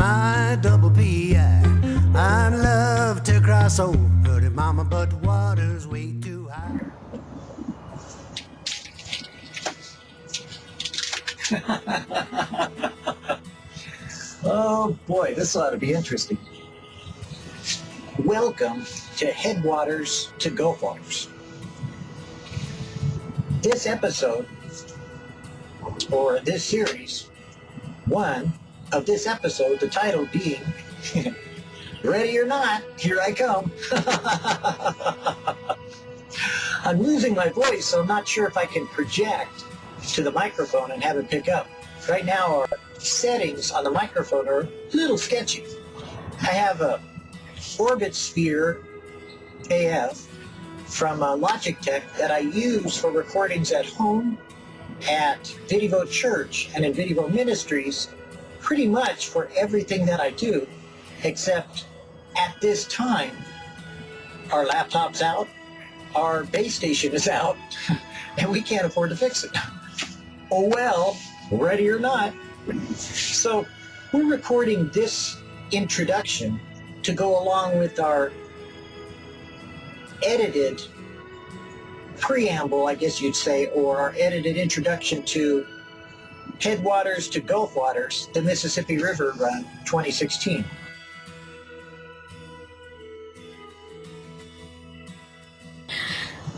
my double P.I. I'd love to cross over, pretty mama, but the water's way too high. Oh boy, this ought to be interesting. Welcome to HeadWaters to GulfWaters. This episode, or this series, one of this episode, the title being, Ready or Not, Here I Come. I'm losing my voice, so I'm not sure if I can project to the microphone and have it pick up. Right now, our settings on the microphone are a little sketchy. I have a Orbit Sphere AF from Logitech that I use for recordings at home, at Video Church, and in Video Ministries, pretty much for everything that I do, except at this time, our laptop's out, our base station is out, and we can't afford to fix it. Oh well, ready or not. So we're recording this introduction to go along with our edited preamble, I guess you'd say, or our edited introduction to HeadWaters to GulfWaters, the Mississippi River Run 2016.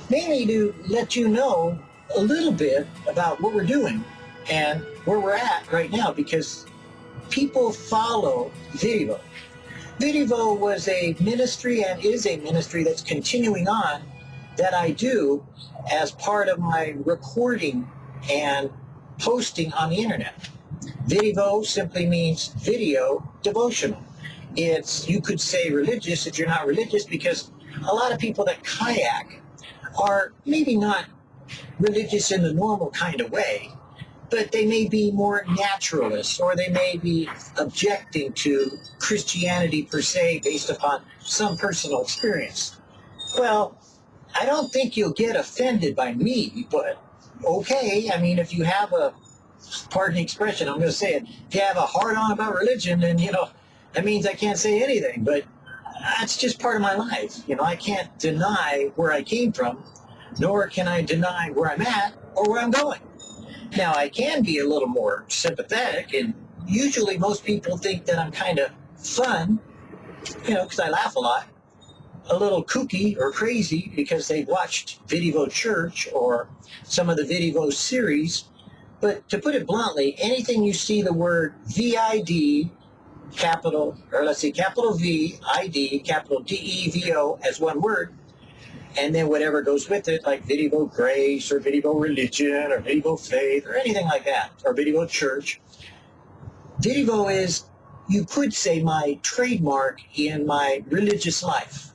Mainly to let you know a little bit about what we're doing and where we're at right now, because people follow Video. Video was a ministry and is a ministry that's continuing on that I do as part of my recording and posting on the internet. Video simply means video devotional. It's, you could say, religious if you're not religious, because a lot of people that kayak are maybe not religious in the normal kind of way, but they may be more naturalists, or they may be objecting to Christianity per se based upon some personal experience. Well, I don't think you'll get offended by me, but okay, I mean, if you have a, pardon the expression, I'm going to say it, if you have a hard-on about religion, then, that means I can't say anything, but that's just part of my life. I can't deny where I came from, nor can I deny where I'm at or where I'm going. Now, I can be a little more sympathetic, and usually most people think that I'm kind of fun, because I laugh a lot, a little kooky or crazy because they've watched Video Church or some of the Video series. But to put it bluntly, anything you see the word VID, capital V, ID, capital DEVO as one word, and then whatever goes with it, like Video Grace or Video Religion or Video Faith or anything like that, or Video Church. Video is, you could say, my trademark in my religious life.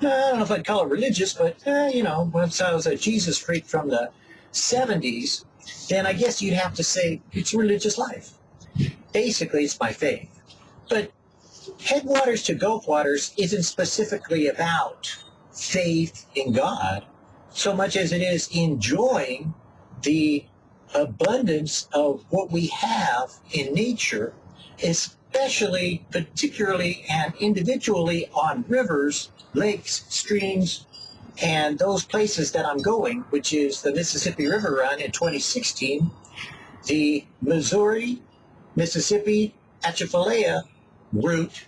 I don't know if I'd call it religious, but, once I was a Jesus freak from the 70s, then I guess you'd have to say it's religious life. Basically, it's my faith. But HeadWaters to GulfWaters isn't specifically about faith in God so much as it is enjoying the abundance of what we have in nature, especially, particularly, and individually on rivers, lakes, streams, and those places that I'm going, which is the Mississippi River Run in 2016, the Missouri, Mississippi, Atchafalaya route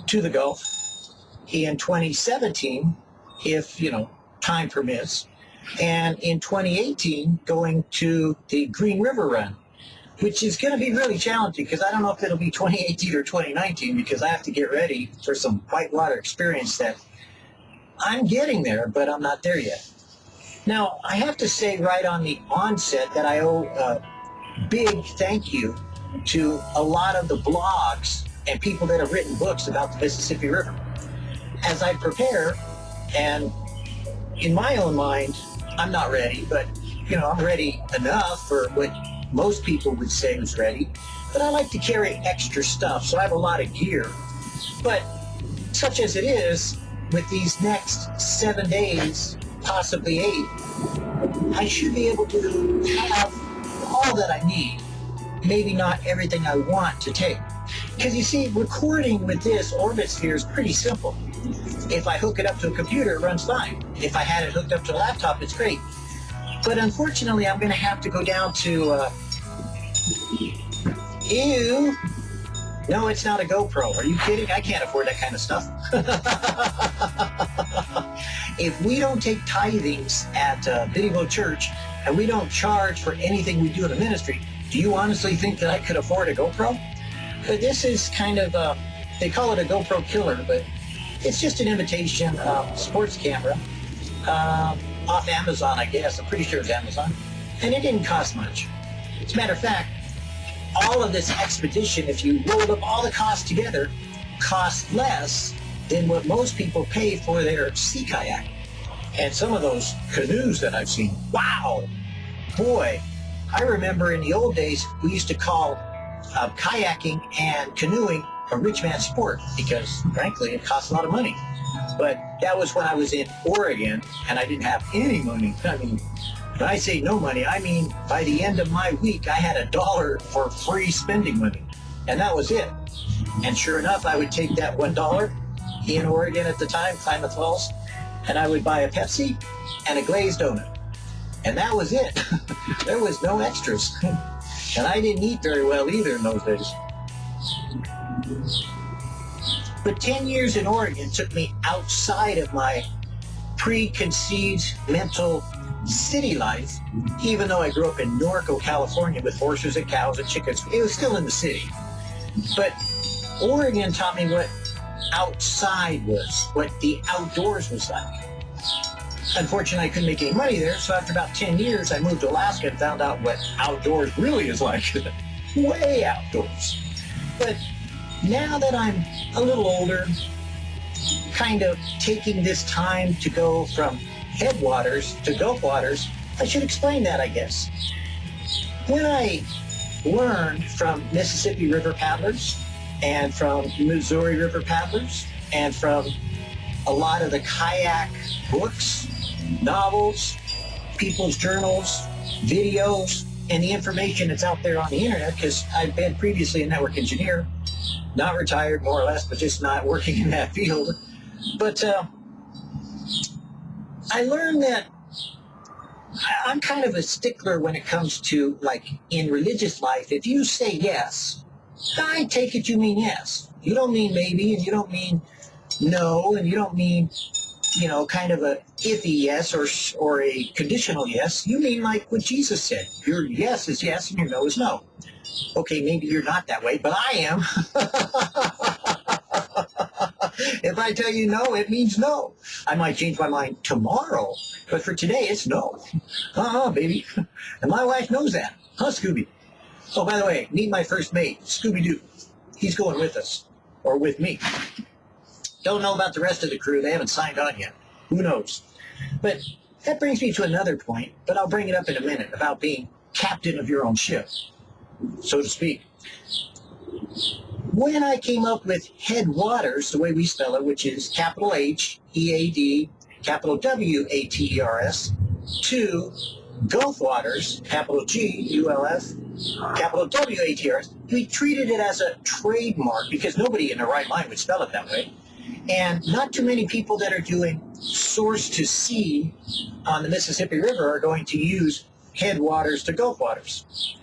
to the Gulf in 2017, if, time permits, and in 2018, going to the Green River Run, which is going to be really challenging because I don't know if it'll be 2018 or 2019 because I have to get ready for some whitewater experience that I'm getting there, but I'm not there yet. Now, I have to say right on the onset that I owe a big thank you to a lot of the blogs and people that have written books about the Mississippi River. As I prepare, and in my own mind, I'm not ready, but, I'm ready enough for what most people would say was ready, but I like to carry extra stuff, so I have a lot of gear. But such as it is, with these next 7 days possibly 8, I should be able to have all that I need. Maybe not everything I want to take. Because you see, recording with this orbit sphere is pretty simple. If I hook it up to a computer, it runs fine. If I had it hooked up to a laptop, it's great. But unfortunately, I'm going to have to go down to, ew. No, it's not a GoPro. Are you kidding? I can't afford that kind of stuff. If we don't take tithings at Video Church and we don't charge for anything we do in the ministry, do you honestly think that I could afford a GoPro? But this is kind of, they call it a GoPro killer, but it's just an imitation sports camera off Amazon, I guess. I'm pretty sure it's Amazon. And it didn't cost much. As a matter of fact, all of this expedition, if you rolled up all the costs together, cost less than what most people pay for their sea kayak. And some of those canoes that I've seen, wow, boy, I remember in the old days, we used to call kayaking and canoeing a rich man's sport because, frankly, it costs a lot of money. But that was when I was in Oregon and I didn't have any money. I mean, when I say no money, I mean by the end of my week, I had $1 for free spending money. And that was it. And sure enough, I would take that $1 in Oregon at the time, Klamath Falls, and I would buy a Pepsi and a glazed donut. And that was it. There was no extras. And I didn't eat very well either in those days. But 10 years in Oregon took me outside of my preconceived mental city life, even though I grew up in Norco, California with horses and cows and chickens. It was still in the city. But Oregon taught me what outside was, what the outdoors was like. Unfortunately, I couldn't make any money there, so after about 10 years, I moved to Alaska and found out what outdoors really is like. Way outdoors. But now that I'm a little older, kind of taking this time to go from HeadWaters to GulfWaters, I should explain that, I guess. When I learned from Mississippi River paddlers and from Missouri River paddlers and from a lot of the kayak books, novels, people's journals, videos, and the information that's out there on the internet, because I've been previously a network engineer, not retired more or less, but just not working in that field. But I learned that I'm kind of a stickler when it comes to, like, in religious life. If you say yes, I take it you mean yes. You don't mean maybe, and you don't mean no, and you don't mean, you know, kind of a iffy yes or a conditional yes. You mean like what Jesus said. Your yes is yes and your no is no. Okay, maybe you're not that way, but I am. If I tell you no, it means no. I might change my mind tomorrow, but for today, it's no. Baby. And my wife knows that. Huh, Scooby? Oh, by the way, meet my first mate, Scooby-Doo. He's going with us, or with me. Don't know about the rest of the crew. They haven't signed on yet. Who knows? But that brings me to another point, but I'll bring it up in a minute, about being captain of your own ship, so to speak. When I came up with HeadWaters, the way we spell it, which is capital H-E-A-D, capital W-A-T-E-R-S, to GulfWaters, capital G-U-L-F, capital W-A-T-R-S, we treated it as a trademark because nobody in their right mind would spell it that way. And not too many people that are doing source to sea on the Mississippi River are going to use HeadWaters to GulfWaters.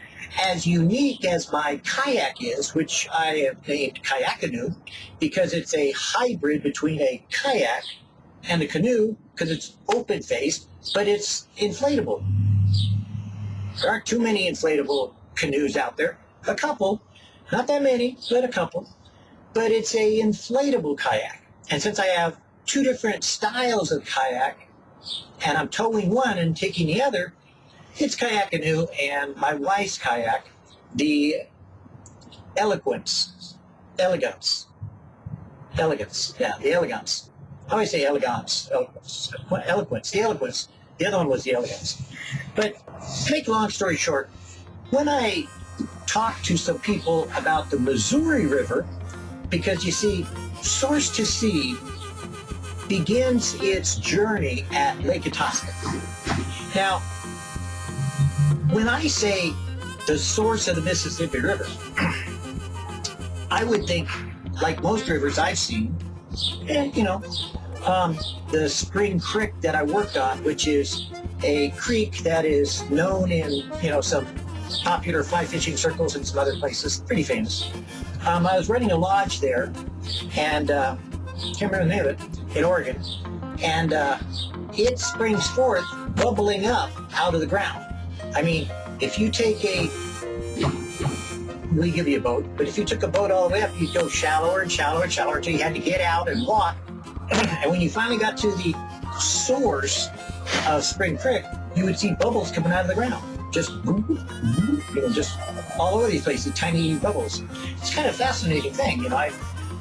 As unique as my kayak is, which I have named Kayak Canoe, because it's a hybrid between a kayak and a canoe, because it's open-faced, but it's inflatable. There aren't too many inflatable canoes out there. A couple, not that many, but a couple. But it's a inflatable kayak. And since I have two different styles of kayak, and I'm towing one and taking the other, it's Kayak Canoe and my wife's kayak, the Elegance. Yeah, the Elegance. How do I say elegance? Eloquence. The Eloquence. The other one was the Elegance. But to make a long story short, when I talked to some people about the Missouri River, because you see, source to sea begins its journey at Lake Itasca. Now, when I say the source of the Mississippi River, I would think, like most rivers I've seen, the Spring Creek that I worked on, which is a creek that is known in, some popular fly fishing circles and some other places, pretty famous. I was running a lodge there, and can't remember the name of it, in Oregon, and it springs forth, bubbling up out of the ground. I mean, if you take we give you a boat, but if you took a boat all the way up, you'd go shallower and shallower and shallower until you had to get out and walk. And when you finally got to the source of Spring Creek, you would see bubbles coming out of the ground. Just all over these places, tiny bubbles. It's kind of a fascinating thing. I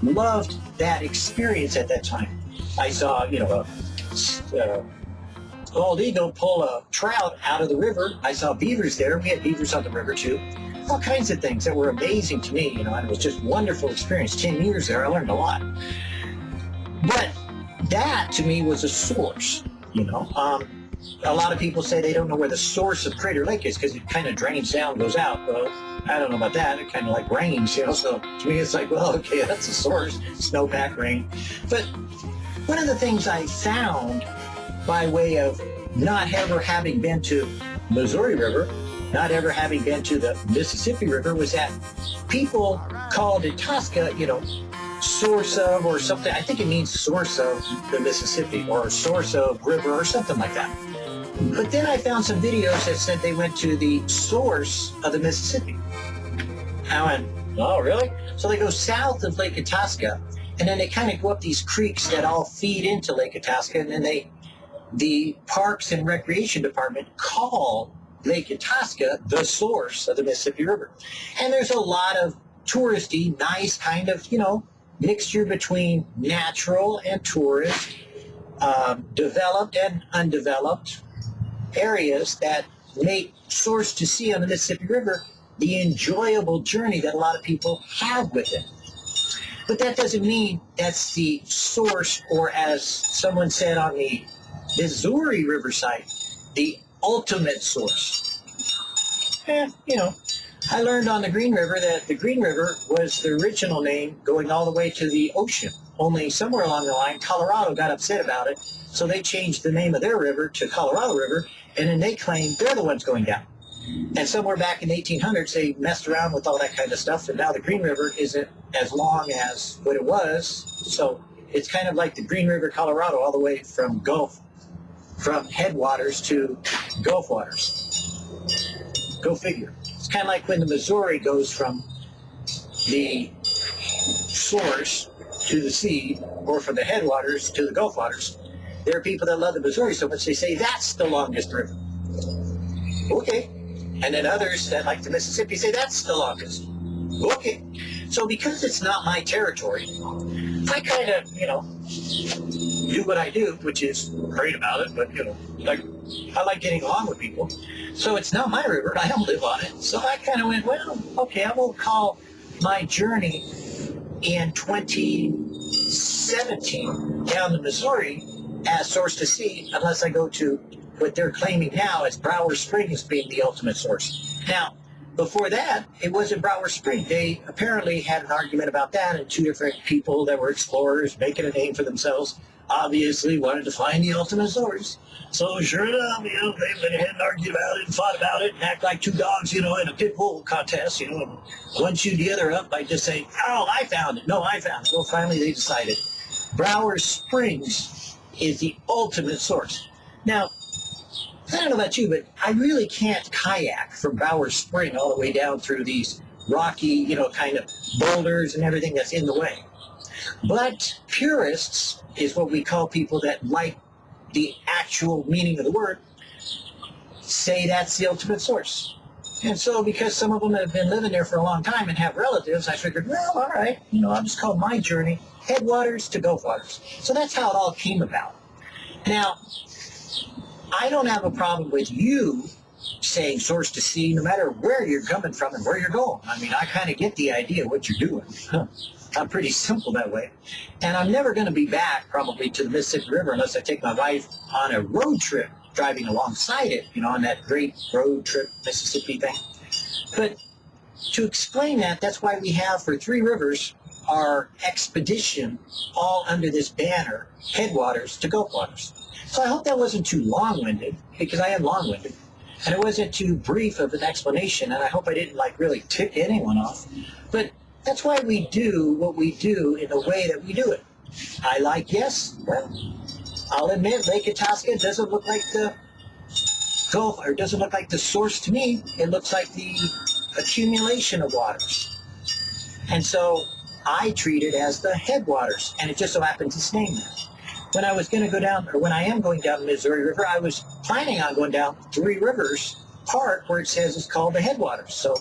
loved that experience at that time. I saw, a bald eagle pull a trout out of the river. I saw beavers there. We had beavers on the river too. All kinds of things that were amazing to me, and it was just a wonderful experience. 10 years there, I learned a lot. But that to me was a source, A lot of people say they don't know where the source of Crater Lake is because it kind of drains down, goes out. Well, I don't know about that. It kind of like rains, So to me, it's like, well, okay, that's the source. Snowpack, rain. But one of the things I found by way of not ever having been to Missouri River, not ever having been to the Mississippi River, was that people called Itasca, source of or something. I think it means source of the Mississippi or source of river or something like that. But then I found some videos that said they went to the source of the Mississippi. I went, oh, really? So they go south of Lake Itasca, and then they kind of go up these creeks that all feed into Lake Itasca, and then the Parks and Recreation Department call Lake Itasca the source of the Mississippi River. And there's a lot of touristy, nice kind of, mixture between natural and tourist, developed and undeveloped areas that make source to sea on the Mississippi River the enjoyable journey that a lot of people have with it. But that doesn't mean that's the source, or as someone said on the Missouri Riverside, the ultimate source. I learned on the Green River that the Green River was the original name going all the way to the ocean. Only somewhere along the line, Colorado got upset about it, so they changed the name of their river to Colorado River, and then they claimed they're the ones going down. And somewhere back in the 1800s, they messed around with all that kind of stuff, and now the Green River isn't as long as what it was. So it's kind of like the Green River, Colorado, all the way from HeadWaters to GulfWaters. Go figure. It's kind of like when the Missouri goes from the source to the sea, or from the headwaters to the Gulf waters. There are people that love the Missouri so much they say that's the longest river. Okay. And then others that like the Mississippi say that's the longest. Okay. So because it's not my territory, I kind of, do what I do, which is great about it, but, I like getting along with people. So it's not my river. I don't live on it. So I kind of went, well, okay, I won't call my journey in 2017 down the Missouri as source to sea unless I go to what they're claiming now as Brower Springs being the ultimate source. Now, before that, it wasn't Brower Spring. They apparently had an argument about that, and two different people that were explorers making a name for themselves obviously wanted to find the ultimate source. So sure enough, they went ahead and argued about it and fought about it and act like two dogs, in a pit bull contest, and one chewed the other up by just saying, oh, I found it. No, I found it. Well, finally they decided Brower Springs is the ultimate source. Now, I don't know about you, but I really can't kayak from Brower Spring all the way down through these rocky, kind of boulders and everything that's in the way. But purists is what we call people that like the actual meaning of the word, say that's the ultimate source. And so because some of them have been living there for a long time and have relatives, I figured, well, all right, I'll just call my journey HeadWaters to GulfWaters. So that's how it all came about. Now, I don't have a problem with you saying source to sea, no matter where you're coming from and where you're going. I mean, I kind of get the idea of what you're doing. I'm pretty simple that way. And I'm never going to be back probably to the Mississippi River unless I take my wife on a road trip driving alongside it, you know, on that great road trip Mississippi thing. But to explain that, that's why we have for Three Rivers our expedition all under this banner, HeadWaters to GulfWaters. So I hope that wasn't too long-winded, because I am long-winded. And it wasn't too brief of an explanation, and I hope I didn't like really tick anyone off. But that's why we do what we do in the way that we do it. I like, yes, well, I'll admit Lake Itasca doesn't look like the Gulf, or doesn't look like the source to me. It looks like the accumulation of waters. And so I treat it as the headwaters, and it just so happens it's named that. When I was going to go down, or when I am going down the Missouri River, I was planning on going down Three Rivers part where it says it's called the headwaters. So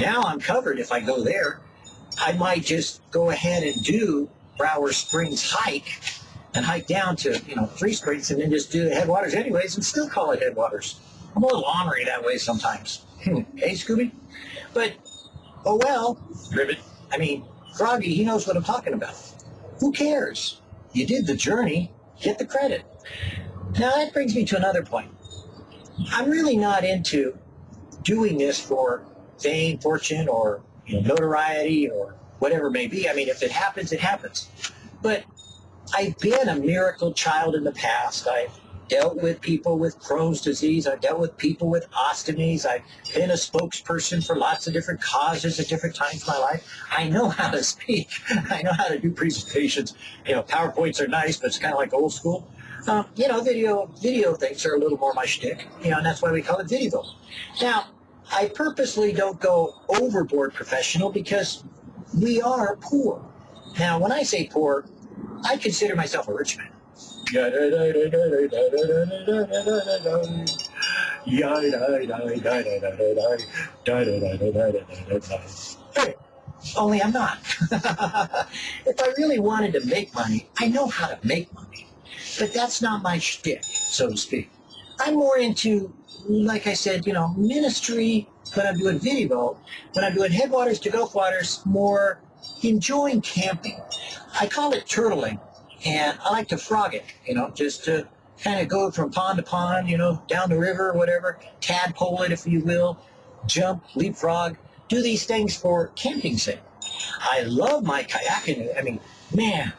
now I'm covered if I go there. I might just go ahead and do Brower Springs hike and hike down to, you know, Three Springs and then just do the headwaters anyways and still call it headwaters. I'm a little ornery that way sometimes. Hey, Scooby? But, oh well, Ribbit. I mean, Froggy, he knows what I'm talking about. Who cares? You did the journey, get the credit. Now that brings me to another point. I'm really not into doing this for fame, fortune, or notoriety, or whatever it may be. I mean, if it happens, it happens. But I've been a miracle child in the past. I've dealt with people with Crohn's disease. I've dealt with people with ostomies. I've been a spokesperson for lots of different causes at different times in my life. I know how to speak. I know how to do presentations. PowerPoints are nice, but it's kind of like old school. Video things are a little more my shtick, and that's why we call it video. Now, I purposely don't go overboard professional because we are poor. Now, when I say poor, I consider myself a rich man. Only I'm not. If I really wanted to make money, I know how to make money. But that's not my shtick, so to speak. I'm more into, like I said, ministry when I'm doing video. When I'm doing headwaters to GulfWaters, more enjoying camping. I call it turtling, and I like to frog it, just to kind of go from pond to pond, down the river, whatever, tadpole it, if you will, jump, leapfrog, do these things for camping's sake. I love my kayaking. I mean, man,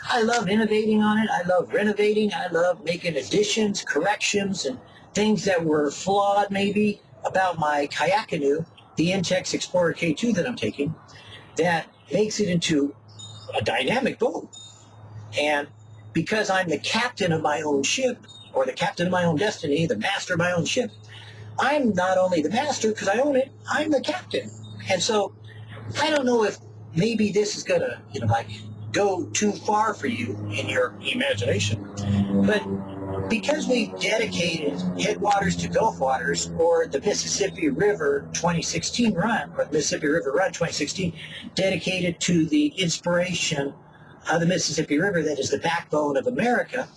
I love innovating on it. I love renovating. I love making additions, corrections, and things that were flawed maybe about my kayak canoe, the Intex Explorer K2 that I'm taking, that makes it into a dynamic boat. And because I'm the captain of my own ship, or the captain of my own destiny, the master of my own ship, I'm not only the master because I own it, I'm the captain. And so I don't know if maybe this is going to, go too far for you in your imagination. But because we dedicated Headwaters to GulfWaters, or the Mississippi River 2016 run, or the Mississippi River Run 2016, dedicated to the inspiration of the Mississippi River that is the backbone of America,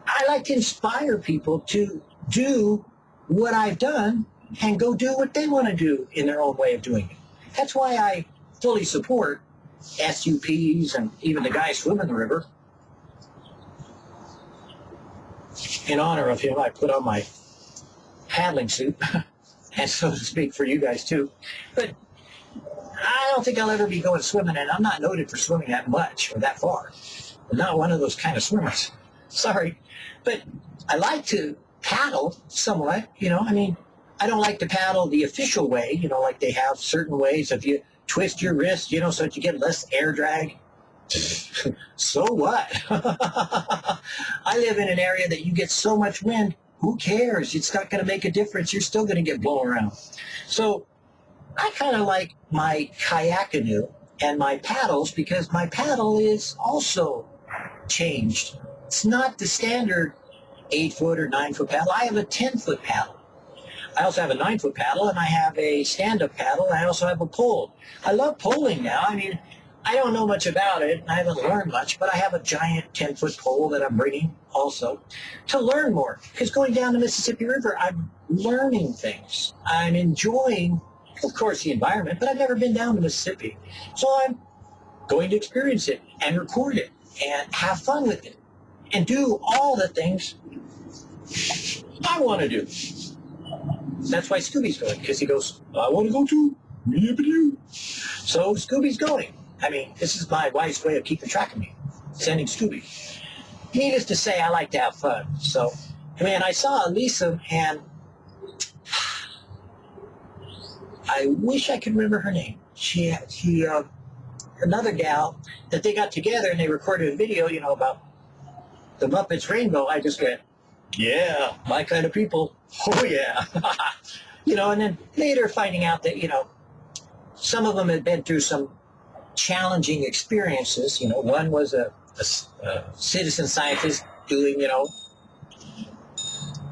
I like to inspire people to do what I've done and go do what they want to do in their own way of doing it. That's why I fully support SUPs and even the guys swimming the river. In honor of him, I put on my paddling suit, and so to speak, for you guys too. But I don't think I'll ever be going swimming, and I'm not noted for swimming that much or that far. I'm not one of those kind of swimmers. Sorry. But I like to paddle somewhat, I don't like to paddle the official way, like they have certain ways of you twist your wrist, so that you get less air drag. So what? I live in an area that you get so much wind, who cares? It's not going to make a difference. You're still going to get blown around. So I kind of like my kayak canoe and my paddles because my paddle is also changed. It's not the standard 8-foot or 9-foot paddle. I have a 10-foot paddle. I also have a 9-foot paddle, and I have a stand-up paddle. I also have a pole. I love poling now. I don't know much about it. I haven't learned much, but I have a giant 10-foot pole that I'm bringing also to learn more. Because going down the Mississippi River, I'm learning things. I'm enjoying, of course, the environment, but I've never been down the Mississippi. So I'm going to experience it and record it and have fun with it and do all the things I want to do. That's why Scooby's going, because he goes, I want to go too. So Scooby's going. I mean, this is my wife's way of keeping track of me, sending Scooby. Needless to say, I like to have fun. So, man, I saw Lisa, and I wish I could remember her name. She another gal that they got together and they recorded a video, you know, about the Muppets Rainbow. I just went, yeah, my kind of people. Oh, yeah. You know, and then later finding out that, you know, some of them had been through some challenging experiences. You know, one was a citizen scientist doing, you know,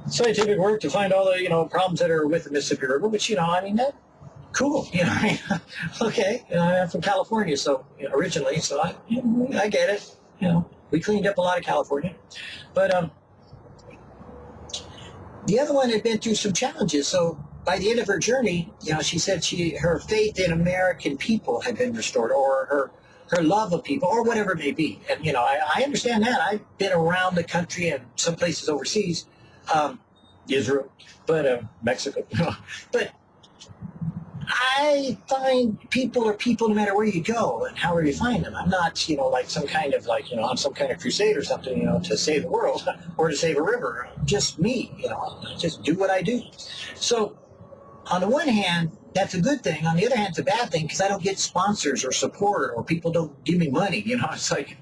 scientific work to find all the, you know, problems that are with the Mississippi River, which, you know, I mean, that cool. You know, I mean, okay, you know, I'm from California, so, you know, originally, so I get it. You know, we cleaned up a lot of California. But the other one had been through some challenges, so by the end of her journey, you know, she said her faith in American people had been restored, or her love of people, or whatever it may be. And, you know, I understand that. I've been around the country and some places overseas, Israel, but Mexico. But I find people are people no matter where you go and however you find them. I'm not, you know, like some kind of, like, you know, I'm some kind of crusade or something, you know, to save the world or to save a river. Just me, you know, I just do what I do. So on the one hand, that's a good thing. On the other hand, it's a bad thing because I don't get sponsors or support, or people don't give me money. You know, it's like,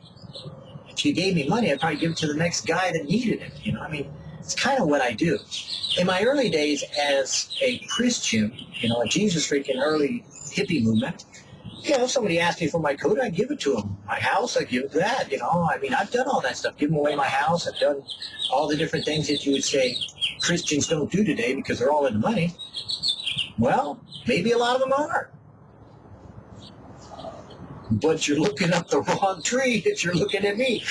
if you gave me money, I'd probably give it to the next guy that needed it. You know, I mean, it's kind of what I do. In my early days as a Christian, you know, a Jesus-freaking early hippie movement, you know, if somebody asked me for my coat, I'd give it to them. My house, I'd give it that, you know. I mean, I've done all that stuff, given away my house. I've done all the different things that you would say Christians don't do today because they're all into money. Well, maybe a lot of them are. But you're looking up the wrong tree if you're looking at me.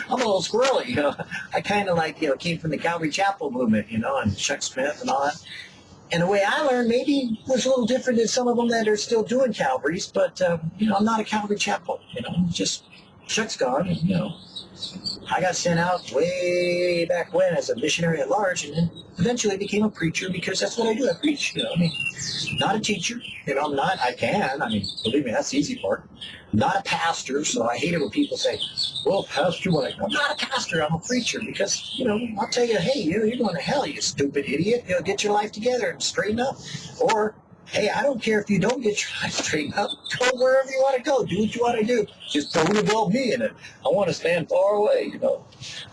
I'm a little squirrely, you know. I kind of like, you know, came from the Calvary Chapel movement, you know, and Chuck Smith and all that. And the way I learned maybe was a little different than some of them that are still doing Calvaries, but, you know, I'm not a Calvary Chapel, you know, just Chuck's gone, and, you know, I got sent out way back when as a missionary at large, and then eventually became a preacher because that's what I do. I preach, you know. I mean, not a teacher, you know. I'm not. I can. I mean, believe me, that's the easy part. Not a pastor, so I hate it when people say, "Well, pastor, what?" I'm not a pastor. I'm a preacher because, you know, I'll tell you, hey, you're going to hell, you stupid idiot. You know, get your life together and straighten up, or hey, I don't care if you don't get your life straightened up. Go wherever you want to go. Do what you want to do. Just don't involve me in it. I want to stand far away, you know.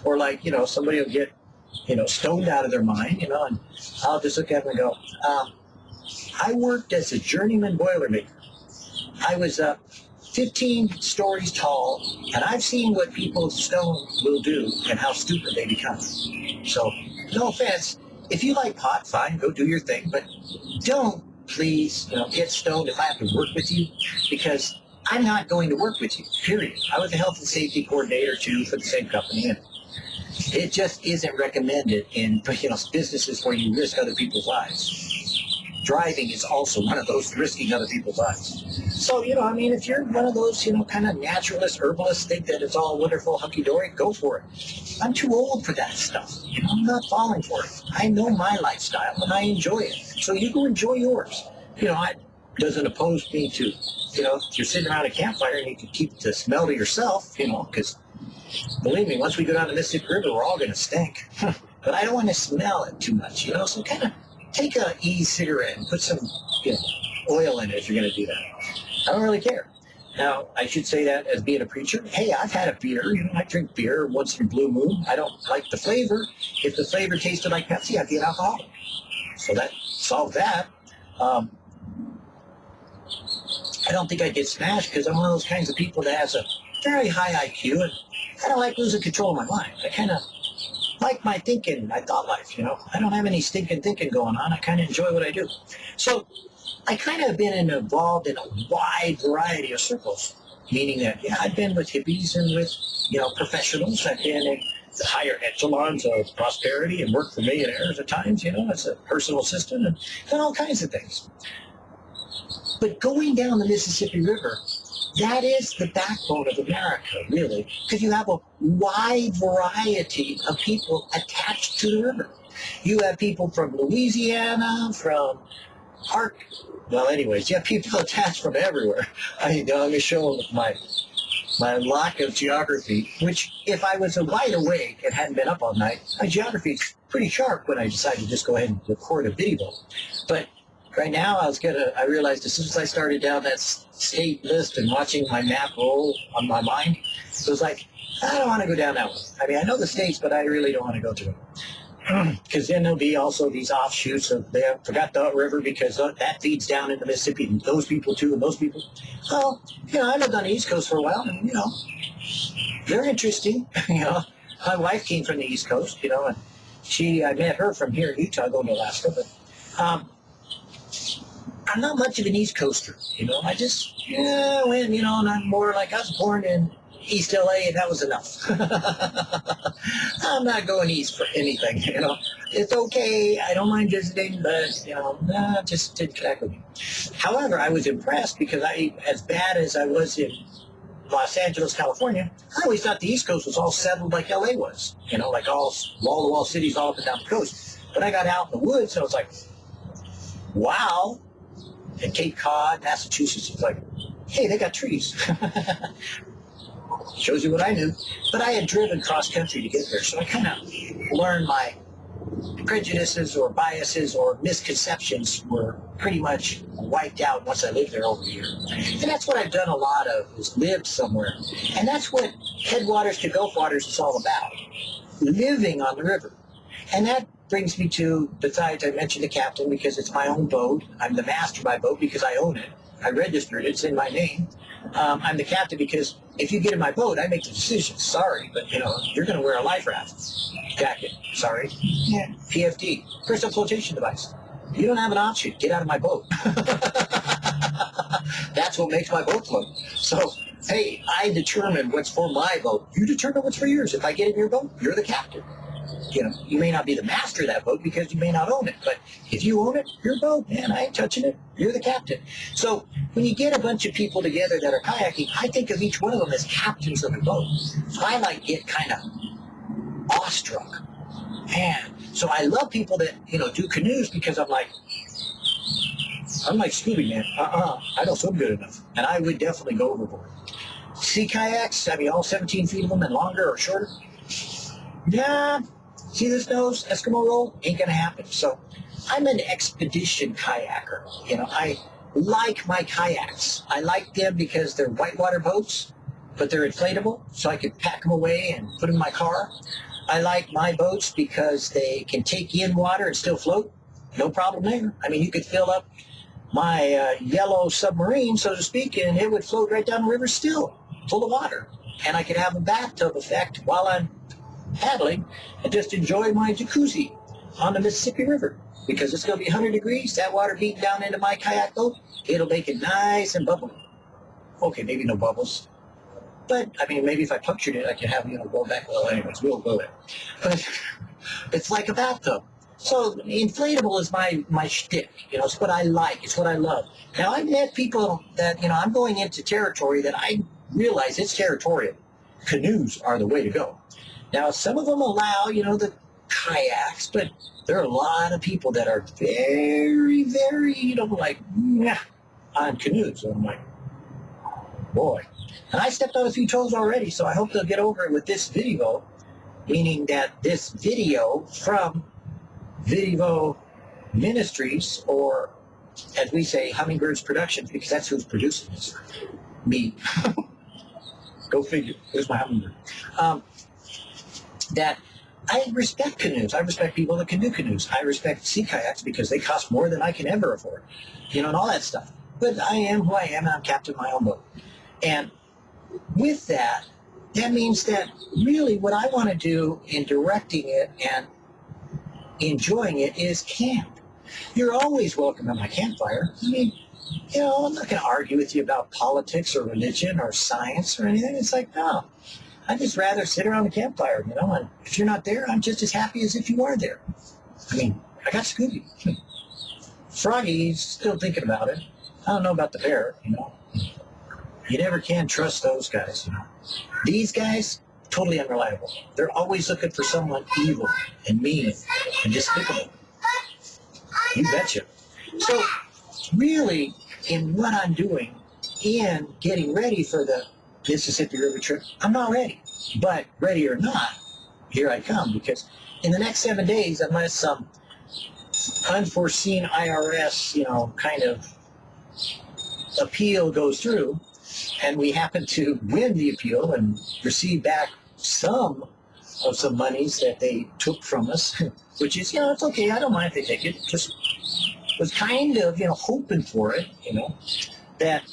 Or like, you know, somebody will get, you know, stoned out of their mind, you know, and I'll just look at them and go, I worked as a journeyman boilermaker. I was 15 stories tall, and I've seen what people stoned will do and how stupid they become. So, no offense. If you like pot, fine, go do your thing, but don't, please, you know, get stoned if I have to work with you, because I'm not going to work with you, period. I was a health and safety coordinator, too, for the same company, and it just isn't recommended in, you know, businesses where you risk other people's lives. Driving is also one of those risking other people's lives. So, you know, I mean, if you're one of those, you know, kind of naturalist, herbalists, think that it's all wonderful, hunky-dory, go for it. I'm too old for that stuff. You know, I'm not falling for it. I know my lifestyle, and I enjoy it. So you go enjoy yours. You know, it doesn't oppose me to, you know, if you're sitting around a campfire and you can keep the smell to yourself, you know, because believe me, once we go down the Mississippi River, we're all going to stink. But I don't want to smell it too much, you know, so kind of take a e-cigarette and put some, you know, oil in it if you're going to do that. I don't really care. Now, I should say that as being a preacher, hey, I've had a beer. You know, I drink beer once in a blue moon. I don't like the flavor. If the flavor tasted like Pepsi, I'd be an alcoholic. So that solved that. I don't think I'd get smashed because I'm one of those kinds of people that has a very high IQ, and I don't like losing control of my mind. I kind of like my thought life, I don't have any stinking thinking going on. I kind of enjoy what I do. So I kind of been involved in a wide variety of circles, meaning that, yeah, I've been with hippies and with, professionals. I've been in the higher echelons of prosperity and worked for millionaires at times, as a personal assistant and all kinds of things. But going down the Mississippi River, that is the backbone of America, really, because you have a wide variety of people attached to the river. You have people from Louisiana, from you have people attached from everywhere. I'm going to show my lack of geography, which if I was wide awake and hadn't been up all night, my geography's pretty sharp when I decided to just go ahead and record a video. But right now, I realized as soon as I started down that state list and watching my map roll on my mind, it was like, I don't want to go down that one. I mean, I know the states, but I really don't want to go through it. Because then there'll be also these offshoots of, they forgot the river because that feeds down into Mississippi, and those people too, and those people. Well, I lived on the East Coast for a while, and, they're interesting. My wife came from the East Coast, and I met her from here in Utah, going to Alaska, but I'm not much of an East Coaster, I just went, and I'm more like I was born in East LA, and that was enough. I'm not going east for anything, It's okay, I don't mind visiting, but, just didn't connect with me. However, I was impressed because as bad as I was in Los Angeles, California, I always thought the East Coast was all settled like LA was, like all wall-to-wall cities all up and down the coast. But I got out in the woods, and I was like, wow. And Cape Cod, Massachusetts, was like, hey, they got trees. Shows you what I knew. But I had driven cross-country to get there, so I kind of learned my prejudices or biases or misconceptions were pretty much wiped out once I lived there over a year. And that's what I've done a lot of, is lived somewhere. And that's what HeadWaters to GulfWaters is all about, living on the river. And that brings me to, besides I mentioned the captain because it's my own boat. I'm the master of my boat because I own it. I registered it. It's in my name. I'm the captain because if you get in my boat, I make the decision. Sorry, but you're going to wear a life raft jacket. Sorry. Yeah. PFD, personal flotation device. You don't have an option. Get out of my boat. That's what makes my boat float. So, hey, I determine what's for my boat. You determine what's for yours. If I get in your boat, you're the captain. You may not be the master of that boat because you may not own it, but if you own it, your boat, man, I ain't touching it. You're the captain. So when you get a bunch of people together that are kayaking, I think of each one of them as captains of the boat. So I get kind of awestruck. Man, so I love people that, do canoes because I'm like Scooby, man. I don't swim good enough. And I would definitely go overboard. Sea kayaks, all 17 feet of them and longer or shorter. Yeah. See this nose, Eskimo roll? Ain't gonna happen. So I'm an expedition kayaker. I like my kayaks. I like them because they're whitewater boats, but they're inflatable, so I could pack them away and put them in my car. I like my boats because they can take in water and still float. No problem there. You could fill up my yellow submarine, so to speak, and it would float right down the river still, full of water. And I could have a bathtub effect while I'm paddling and just enjoy my jacuzzi on the Mississippi River because it's going to be 100 degrees. That water beating down into my kayak boat, it'll make it nice and bubbly. Okay, maybe no bubbles, but maybe if I punctured it, I could have go back. Well, anyways, we'll go there. But it's like a bathtub. So inflatable is my shtick. It's what I like. It's what I love. Now I've met people that I'm going into territory that I realize it's territorial. Canoes are the way to go. Now, some of them allow, the kayaks, but there are a lot of people that are very, very, on canoes. And I'm like, boy. And I stepped on a few toes already, so I hope they'll get over it with this video, meaning that this video from Video Ministries, or as we say, Hummingbirds Productions, because that's who's producing this. Me. Go figure. There's my hummingbird. That I respect canoes. I respect people that can do canoes. I respect sea kayaks because they cost more than I can ever afford, and all that stuff. But I am who I am, and I'm captain of my own boat. And with that, that means that really what I want to do in directing it and enjoying it is camp. You're always welcome at my campfire. I mean, I'm not going to argue with you about politics or religion or science or anything. It's like, no, I'd just rather sit around the campfire, and if you're not there, I'm just as happy as if you are there. I mean, I got Scooby. Froggy, he's still thinking about it. I don't know about the bear, You never can trust those guys, These guys, totally unreliable. They're always looking for someone evil and mean and despicable. You betcha. So, really, in what I'm doing in getting ready for the Mississippi River trip, I'm not ready. But ready or not, here I come, because in the next 7 days, unless some unforeseen IRS, kind of appeal goes through, and we happen to win the appeal and receive back some of some monies that they took from us, which is, it's okay. I don't mind if they take it. Just was kind of, hoping for it, that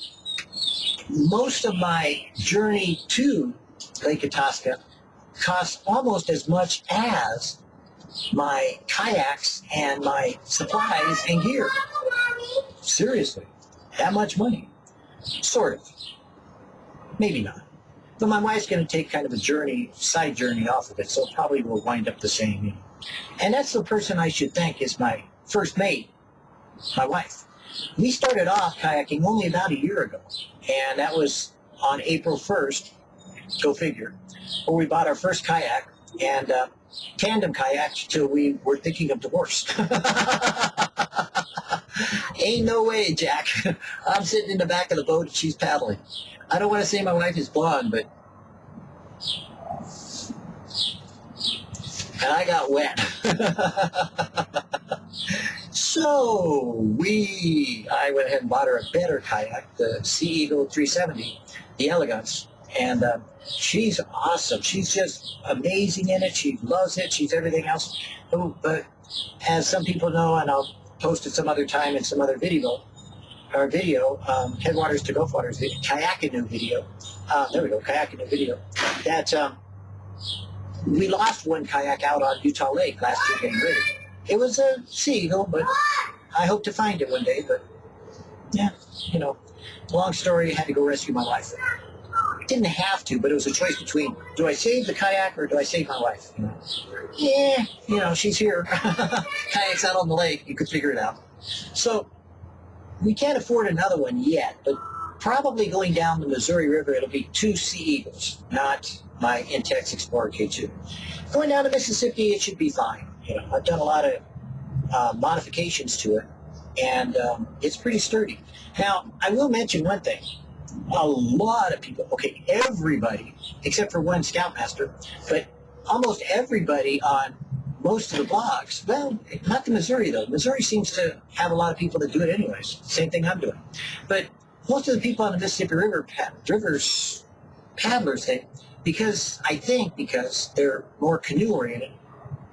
most of my journey to Lake Itasca cost almost as much as my kayaks and my supplies and gear. Seriously, that much money. Sort of. Maybe not. But my wife's going to take kind of a side journey off of it, so it probably will wind up the same. And that's the person I should thank is my first mate, my wife. We started off kayaking only about a year ago, and that was on April 1st, go figure, where we bought our first kayak and tandem kayaks till we were thinking of divorce. Ain't no way, Jack. I'm sitting in the back of the boat and she's paddling. I don't want to say my wife is blonde, but... And I got wet. So, I went ahead and bought her a better kayak, the Sea Eagle 370, the Elegance. And she's awesome. She's just amazing in it. She loves it. She's everything else. But as some people know, and I'll post it some other time in some other video, HeadWaters to GulfWaters Kayak-A-Noo video. There we go, Kayak-A-Noo video. That we lost one kayak out on Utah Lake last year getting ready. It was a Sea Eagle, but I hope to find it one day. But yeah, long story, I had to go rescue my wife. Didn't have to, but it was a choice between, do I save the kayak or do I save my wife? Yeah, she's here. Kayak's out on the lake. You could figure it out. So we can't afford another one yet, but probably going down the Missouri River, it'll be 2 Sea Eagles, not my Intex Explorer K2. Going down to Mississippi, it should be fine. I've done a lot of modifications to it, and it's pretty sturdy. Now, I will mention one thing. A lot of people, okay, everybody, except for one Scoutmaster, but almost everybody on most of the blogs, well, not the Missouri though. Missouri seems to have a lot of people that do it anyways. Same thing I'm doing. But most of the people on the Mississippi River paddlers, because they're more canoe oriented,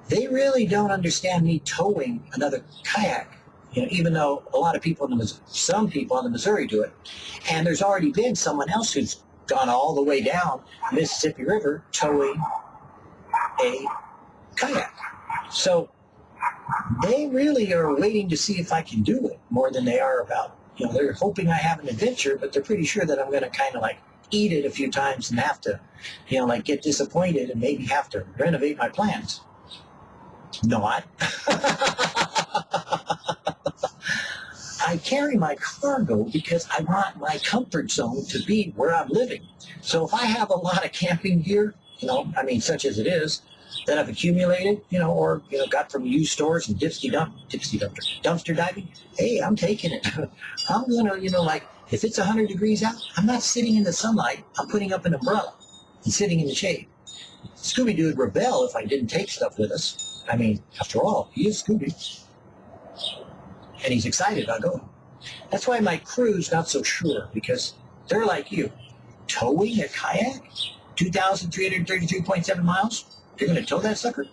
they really don't understand me towing another kayak. Even though a lot of people some people on the Missouri do it. And there's already been someone else who's gone all the way down the Mississippi River towing a kayak. So they really are waiting to see if I can do it more than they are about, they're hoping I have an adventure, but they're pretty sure that I'm going to kind of like eat it a few times and have to, get disappointed and maybe have to renovate my plans. Not. I carry my cargo because I want my comfort zone to be where I'm living. So if I have a lot of camping gear, such as it is, that I've accumulated, or, got from used stores and dumpster diving, hey, I'm taking it. I'm going to, if it's 100 degrees out, I'm not sitting in the sunlight. I'm putting up an umbrella and sitting in the shade. Scooby-Doo would rebel if I didn't take stuff with us. After all, he is Scooby. And he's excited about going. That's why my crew's not so sure, because they're like you. Towing a kayak? 2,333.7 miles? You're going to tow that sucker?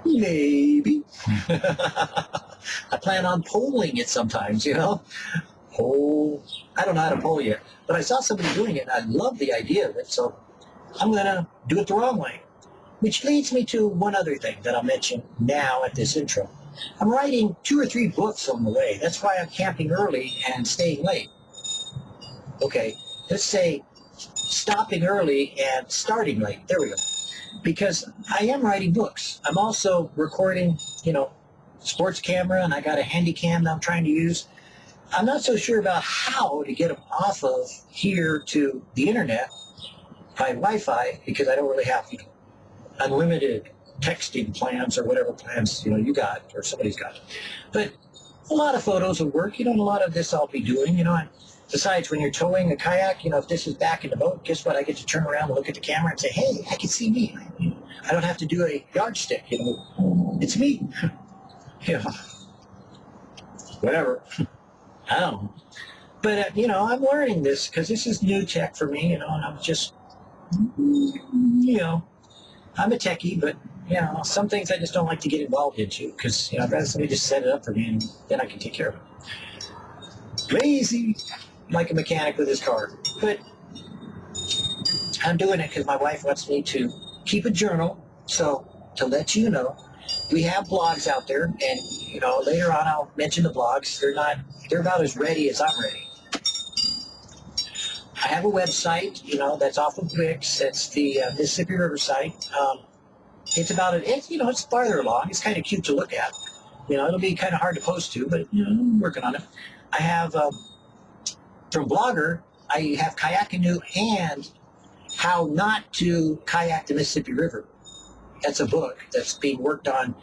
Maybe. I plan on poling it sometimes, Pole. I don't know how to pole yet. But I saw somebody doing it, and I love the idea of it, so I'm going to do it the wrong way. Which leads me to one other thing that I'll mention now at this intro. I'm writing 2 or 3 books on the way. That's why I'm camping early and staying late. Okay, let's say stopping early and starting late. There we go. Because I am writing books. I'm also recording, sports camera, and I got a handy cam that I'm trying to use. I'm not so sure about how to get them off of here to the internet by Wi-Fi, because I don't really have unlimited texting plans or whatever plans you got or somebody's got. But a lot of photos will work. A lot of this I'll be doing. And besides, when you're towing a kayak, if this is back in the boat, guess what? I get to turn around and look at the camera and say, hey, I can see me. I don't have to do a yardstick. It's me. Whatever. I don't know. But, I'm learning this because this is new tech for me, and I'm just, I'm a techie, but, some things I just don't like to get involved into because, I'd rather somebody just set it up for me and then I can take care of it. Lazy, like a mechanic with his car. But I'm doing it because my wife wants me to keep a journal. So, to let you know, we have blogs out there, and, later on I'll mention the blogs. They're about as ready as I'm ready. I have a website, that's off of Wix. It's the Mississippi River site. It's it's farther along. It's kind of cute to look at. It'll be kind of hard to post to, but, I'm working on it. I have, from Blogger, I have Kayak Canoe and How Not to Kayak the Mississippi River. That's a book that's being worked on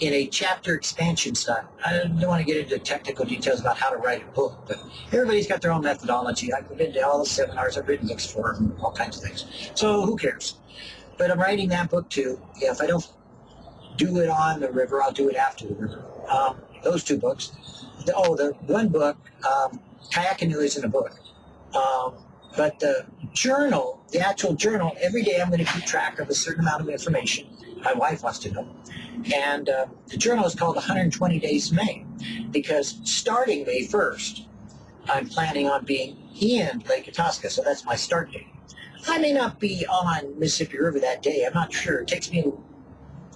in a chapter expansion style. I don't want to get into technical details about how to write a book, but everybody's got their own methodology. I've been to all the seminars, I've written books for them, all kinds of things. So who cares? But I'm writing that book too. Yeah, if I don't do it on the river, I'll do it after the river. Those 2 books. The one book, Kayak Canoe isn't a book. But the journal, the actual journal, every day I'm going to keep track of a certain amount of information. My wife wants to know. And the journal is called 120 Days May, because starting May 1st, I'm planning on being in Lake Itasca, so that's my start date. I may not be on Mississippi River that day. I'm not sure. It takes me a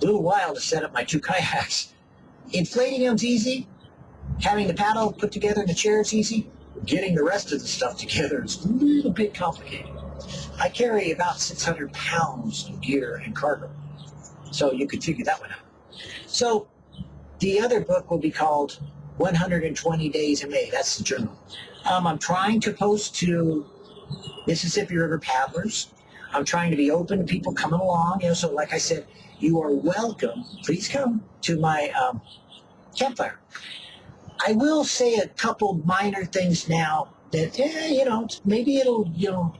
little while to set up my 2 kayaks. Inflating them's easy. Having the paddle put together in the chair is easy. Getting the rest of the stuff together is a little bit complicated. I carry about 600 pounds of gear and cargo, so you could figure that one out. So the other book will be called 120 Days in May. That's the journal. I'm trying to post to Mississippi River paddlers. I'm trying to be open to people coming along. So like I said, you are welcome. Please come to my campfire. I will say a couple minor things now that, maybe it'll,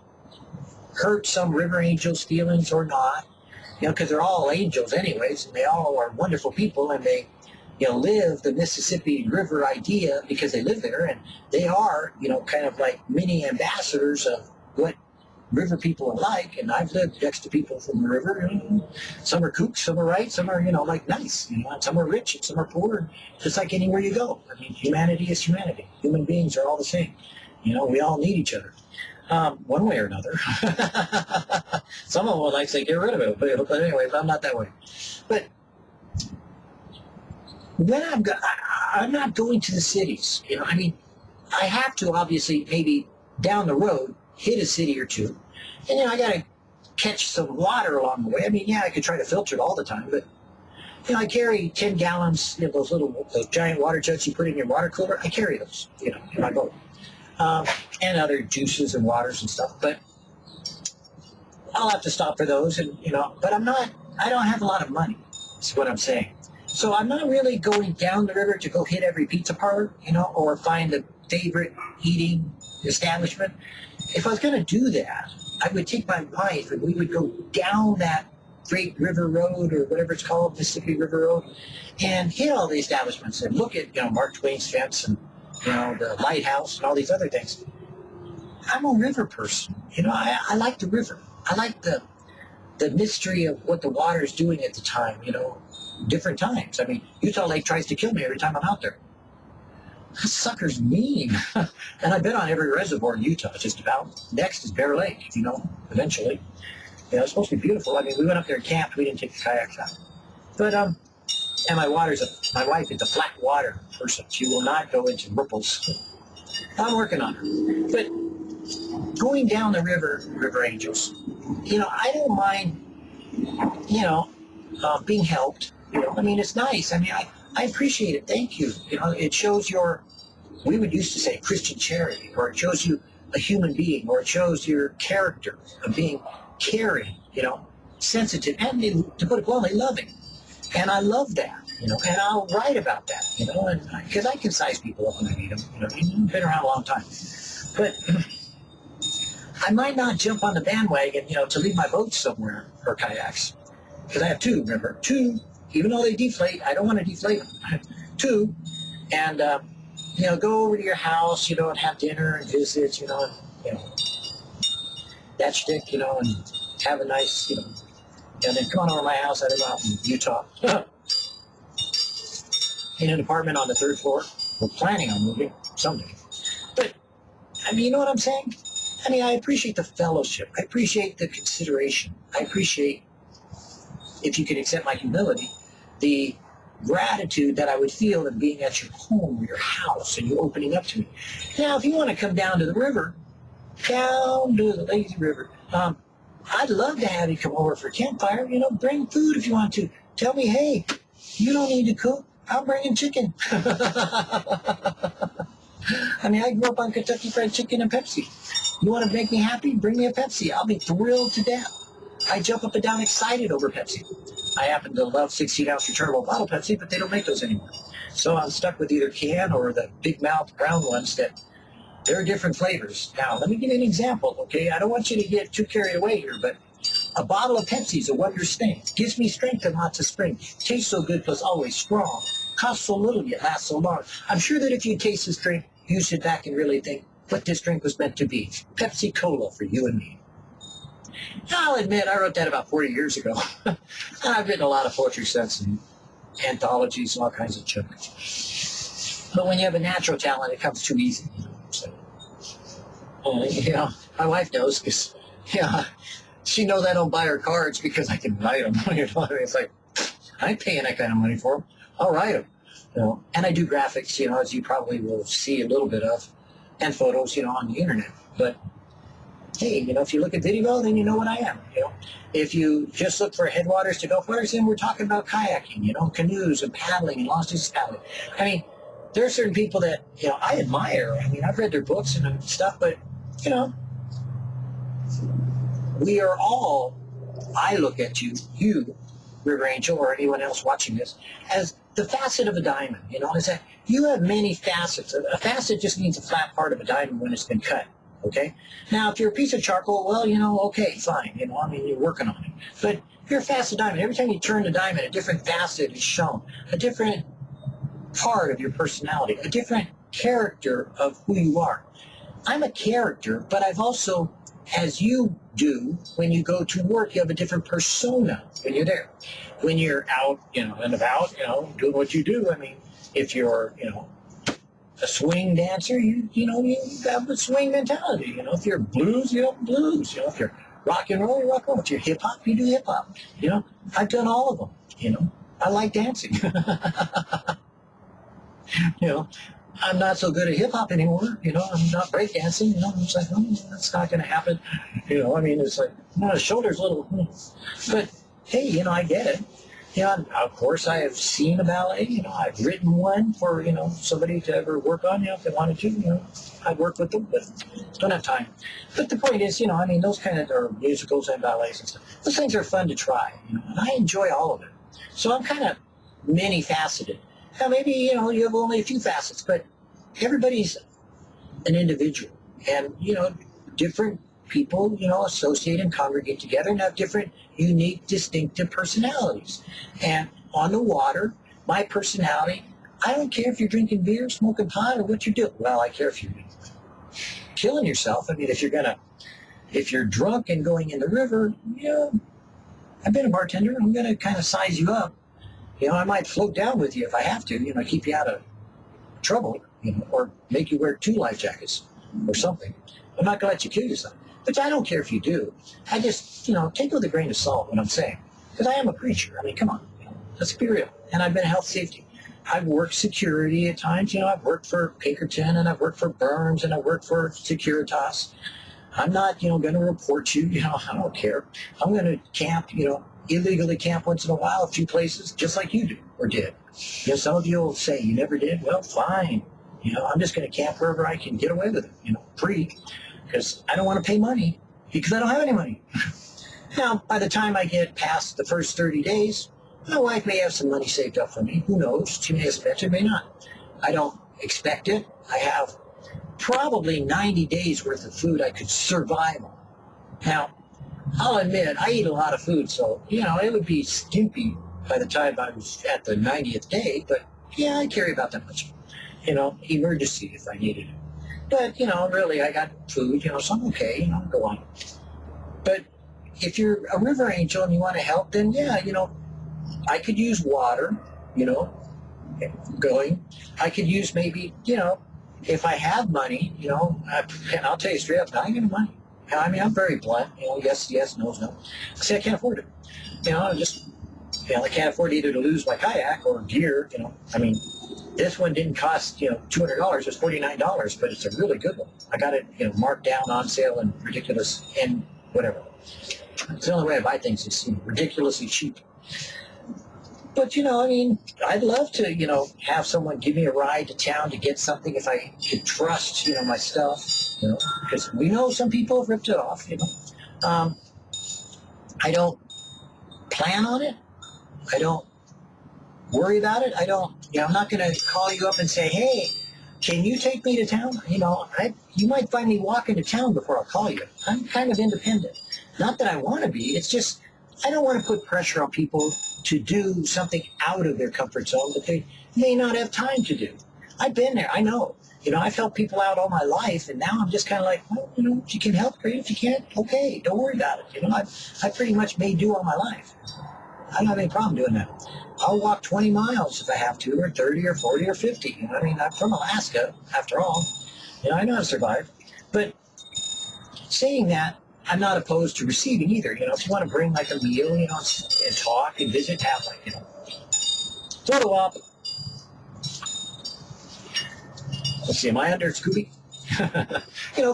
hurt some river angels' feelings or not, because they're all angels anyways, and they all are wonderful people, and they, live the Mississippi River idea because they live there, and they are, kind of like mini ambassadors of what river people are like, and I've lived next to people from the river. Some are kooks, some are right, some are, nice, and some are rich, and some are poor, just like anywhere you go. I mean, humanity is humanity. Human beings are all the same. We all need each other, one way or another. Some of them would like to say, get rid of it, but anyway, I'm not that way. But when I'm not going to the cities, I have to, obviously, maybe down the road, hit a city or 2. And, I got to catch some water along the way. I could try to filter it all the time, but, I carry 10 gallons, those giant water jugs you put in your water cooler. I carry those, in my boat. And other juices and waters and stuff. But I'll have to stop for those, and, but I don't have a lot of money, is what I'm saying. So I'm not really going down the river to go hit every pizza parlor, or find a favorite eating establishment. If I was going to do that, I would take my wife and we would go down that Great River Road, or whatever it's called, Mississippi River Road, and hit all the establishments and look at, Mark Twain's fence and, the lighthouse and all these other things. I'm a river person. I like the river. I like the mystery of what the water is doing at the time, different times. Utah Lake tries to kill me every time I'm out there. That sucker's mean. And I've been on every reservoir in Utah, just about. Next is Bear Lake, if you know, eventually. You know, it's supposed to be beautiful. I mean, we went up there and camped. We didn't take the kayaks out. But, and my wife is a flat water person. She will not go into ripples. I'm working on her. But going down the River Angels, you know, I don't mind, you know, being helped. You know, I mean, it's nice. I mean, I appreciate it. Thank you. You know, it shows we would used to say Christian charity, or it shows you a human being, or it shows your character of being caring, you know, sensitive, and to put it bluntly, loving. And I love that, you know, and I'll write about that, you know, and because I can size people up when I meet them, you know, I've been around a long time. But I might not jump on the bandwagon, you know, to leave my boats somewhere, or kayaks, because I have two, remember, two. Even though they deflate, I don't want to deflate them. Two, and, you know, go over to your house, you know, and have dinner and visit, you know, that shtick, you know, and have a nice, you know, and then come on over to my house. I live out in Utah. In an apartment on the 3rd floor. We're planning on moving someday. But, I mean, you know what I'm saying? I mean, I appreciate the fellowship. I appreciate the consideration. I appreciate, if you can accept my humility, the gratitude that I would feel in being at your home or your house and you opening up to me. Now, if you want to come down to the river, down to the lazy river, I'd love to have you come over for a campfire. You know, bring food if you want to. Tell me, hey, you don't need to cook. I'm bringing chicken. I mean, I grew up on Kentucky Fried Chicken and Pepsi. You want to make me happy? Bring me a Pepsi. I'll be thrilled to death. I jump up and down excited over Pepsi. I happen to love 16-ounce returnable bottle Pepsi, but they don't make those anymore. So I'm stuck with either can or the big mouth brown ones that they're different flavors. Now, let me give you an example, okay? I don't want you to get too carried away here, but a bottle of Pepsi is a wondrous thing. Gives me strength and lots of spring. Tastes so good plus always strong. Costs so little yet lasts so long. I'm sure that if you taste this drink, you sit back and really think what this drink was meant to be. Pepsi Cola for you and me. I'll admit, I wrote that about 40 years ago. I've written a lot of poetry sets and anthologies and all kinds of junk. But when you have a natural talent, it comes too easy. So, you know, my wife knows because, yeah, she knows I don't buy her cards because I can write them. You know, it's like, I ain't paying that kind of money for them. I'll write them. You know, and I do graphics, you know, as you probably will see a little bit of, and photos, you know, on the internet. But hey, you know, if you look at video, then you know what I am, you know. If you just look for HeadWaters to GulfWaters, then we're talking about kayaking, you know, canoes and paddling and long-distance paddling. I mean, there are certain people that, you know, I admire. I mean, I've read their books and stuff, but, you know, we are all, I look at you, River Angel, or anyone else watching this, as the facet of a diamond, you know, is that you have many facets. A facet just means a flat part of a diamond when it's been cut. Okay? Now, if you're a piece of charcoal, well, you know, okay, fine. You know, I mean, you're working on it. But if you're a facet diamond, every time you turn the diamond, a different facet is shown, a different part of your personality, a different character of who you are. I'm a character, but I've also, as you do, when you go to work, you have a different persona when you're there. When you're out, you know, and about, you know, doing what you do, I mean, if you're, you know, a swing dancer, you know, you have a swing mentality. You know, if you're blues, you have blues. You know, if you're rock and roll, you rock and roll. If you're hip hop, you do hip hop. You know, I've done all of them. You know, I like dancing. You know, I'm not so good at hip hop anymore. You know, I'm not break dancing. You know, I'm just like, that's not going to happen. You know, I mean, it's like, my shoulder's a little, but hey, you know, I get it. Yeah, of course, I have seen a ballet. You know, I've written one for, you know, somebody to ever work on. You know, if they wanted to, you know, I'd work with them, but don't have time. But the point is, you know, I mean, those kind of are musicals and ballets and stuff. Those things are fun to try, you know, and I enjoy all of it. So I'm kind of many-faceted. Now, maybe, you know, you have only a few facets, but everybody's an individual. And, you know, different people, you know, associate and congregate together and have different, unique, distinctive personalities. And on the water, my personality, I don't care if you're drinking beer, smoking pot, or what you're doing. Well, I care if you're killing yourself. I mean, if you're drunk and going in the river, you know, I've been a bartender. I'm going to kind of size you up. You know, I might float down with you if I have to, you know, keep you out of trouble, or make you wear 2 life jackets or something. I'm not going to let you kill yourself. But I don't care if you do. I just, take it with a grain of salt what I'm saying. Because I am a preacher. I mean, come on. Let's be real. And I've been health safety. I've worked security at times. I've worked for Pinkerton, and I've worked for Burns, and I've worked for Securitas. I'm not, going to report you. I don't care. I'm going to camp, illegally camp once in a while, a few places, just like you do or did. Some of you will say you never did. Well, fine. I'm just going to camp wherever I can get away with it, free, because I don't want to pay money because I don't have any money. Now, by the time I get past the first 30 days, my wife may have some money saved up for me. Who knows? She may have spent it, may not. I don't expect it. I have probably 90 days worth of food I could survive on. Now, I'll admit, I eat a lot of food, so, it would be skimpy by the time I was at the 90th day, but, yeah, I carry about that much. Emergency if I needed it. But, really, I got food, so I'm okay, go on. But if you're a river angel and you want to help, then, yeah, I could use water, going. I could use maybe, if I have money, and I'll tell you straight up, I ain't got money. I mean, I'm very blunt, yes, no. See, I can't afford it. I can't afford either to lose my kayak or gear, I mean, this one didn't cost, $200, it was $49, but it's a really good one. I got it, marked down, on sale, and ridiculous, and whatever. It's the only way I buy things is ridiculously cheap. But, I'd love to, have someone give me a ride to town to get something if I could trust, my stuff, because we know some people have ripped it off, I don't plan on it. I don't worry about it. I'm not going to call you up and say, hey, can you take me to town? You might find me walking to town before I'll call you. I'm kind of independent. Not that I want to be. It's just I don't want to put pressure on people to do something out of their comfort zone that they may not have time to do. I've been there. I know. I've helped people out all my life, and now I'm just kind of like, well, if you can help, great. If you can't, okay, don't worry about it. I pretty much made do all my life. I don't have any problem doing that. I'll walk 20 miles if I have to, or 30 or 40 or 50. I'm from Alaska, after all. I know how to survive. But saying that, I'm not opposed to receiving either. If you want to bring like a meal, and talk and visit, have photo op. Let's see, am I under Scooby?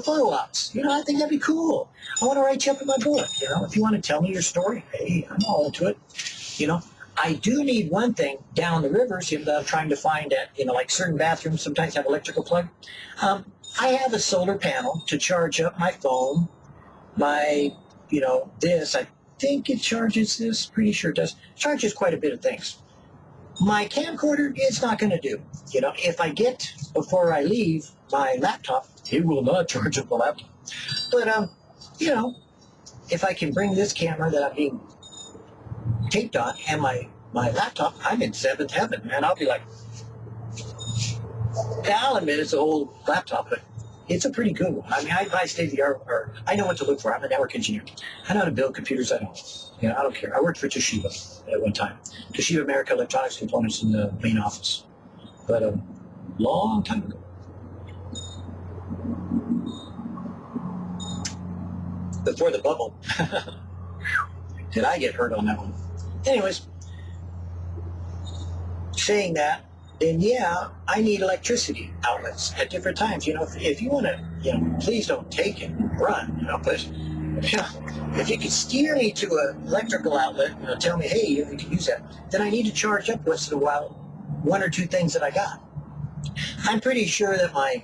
Photo ops. I think that'd be cool. I want to write you up in my book. If you want to tell me your story, hey, I'm all into it. I do need one thing down the rivers that I'm trying to find at, like certain bathrooms sometimes have electrical plug. I have a solar panel to charge up my phone, my, this. I think it charges this. Pretty sure it does. Charges quite a bit of things. My camcorder, it's not going to do. If I get, before I leave, my laptop, it will not charge up the laptop. But, if I can bring this camera that I'm being taped on and my laptop, I'm in seventh heaven, man. I'll be like, I'll admit it's an old laptop, but it's a pretty good one. I mean, I buy state-of-the-art, or I know what to look for. I'm a network engineer. I know how to build computers. I don't care. I worked for Toshiba at one time. Toshiba America Electronics Components in the main office. But a long time ago. Before the bubble. Did I get hurt on that one? Anyways, saying that, then yeah, I need electricity outlets at different times. If you want to, please don't take it and run, but, if you could steer me to an electrical outlet, tell me, hey, you can use that, then I need to charge up once in a while one or two things that I got. I'm pretty sure that my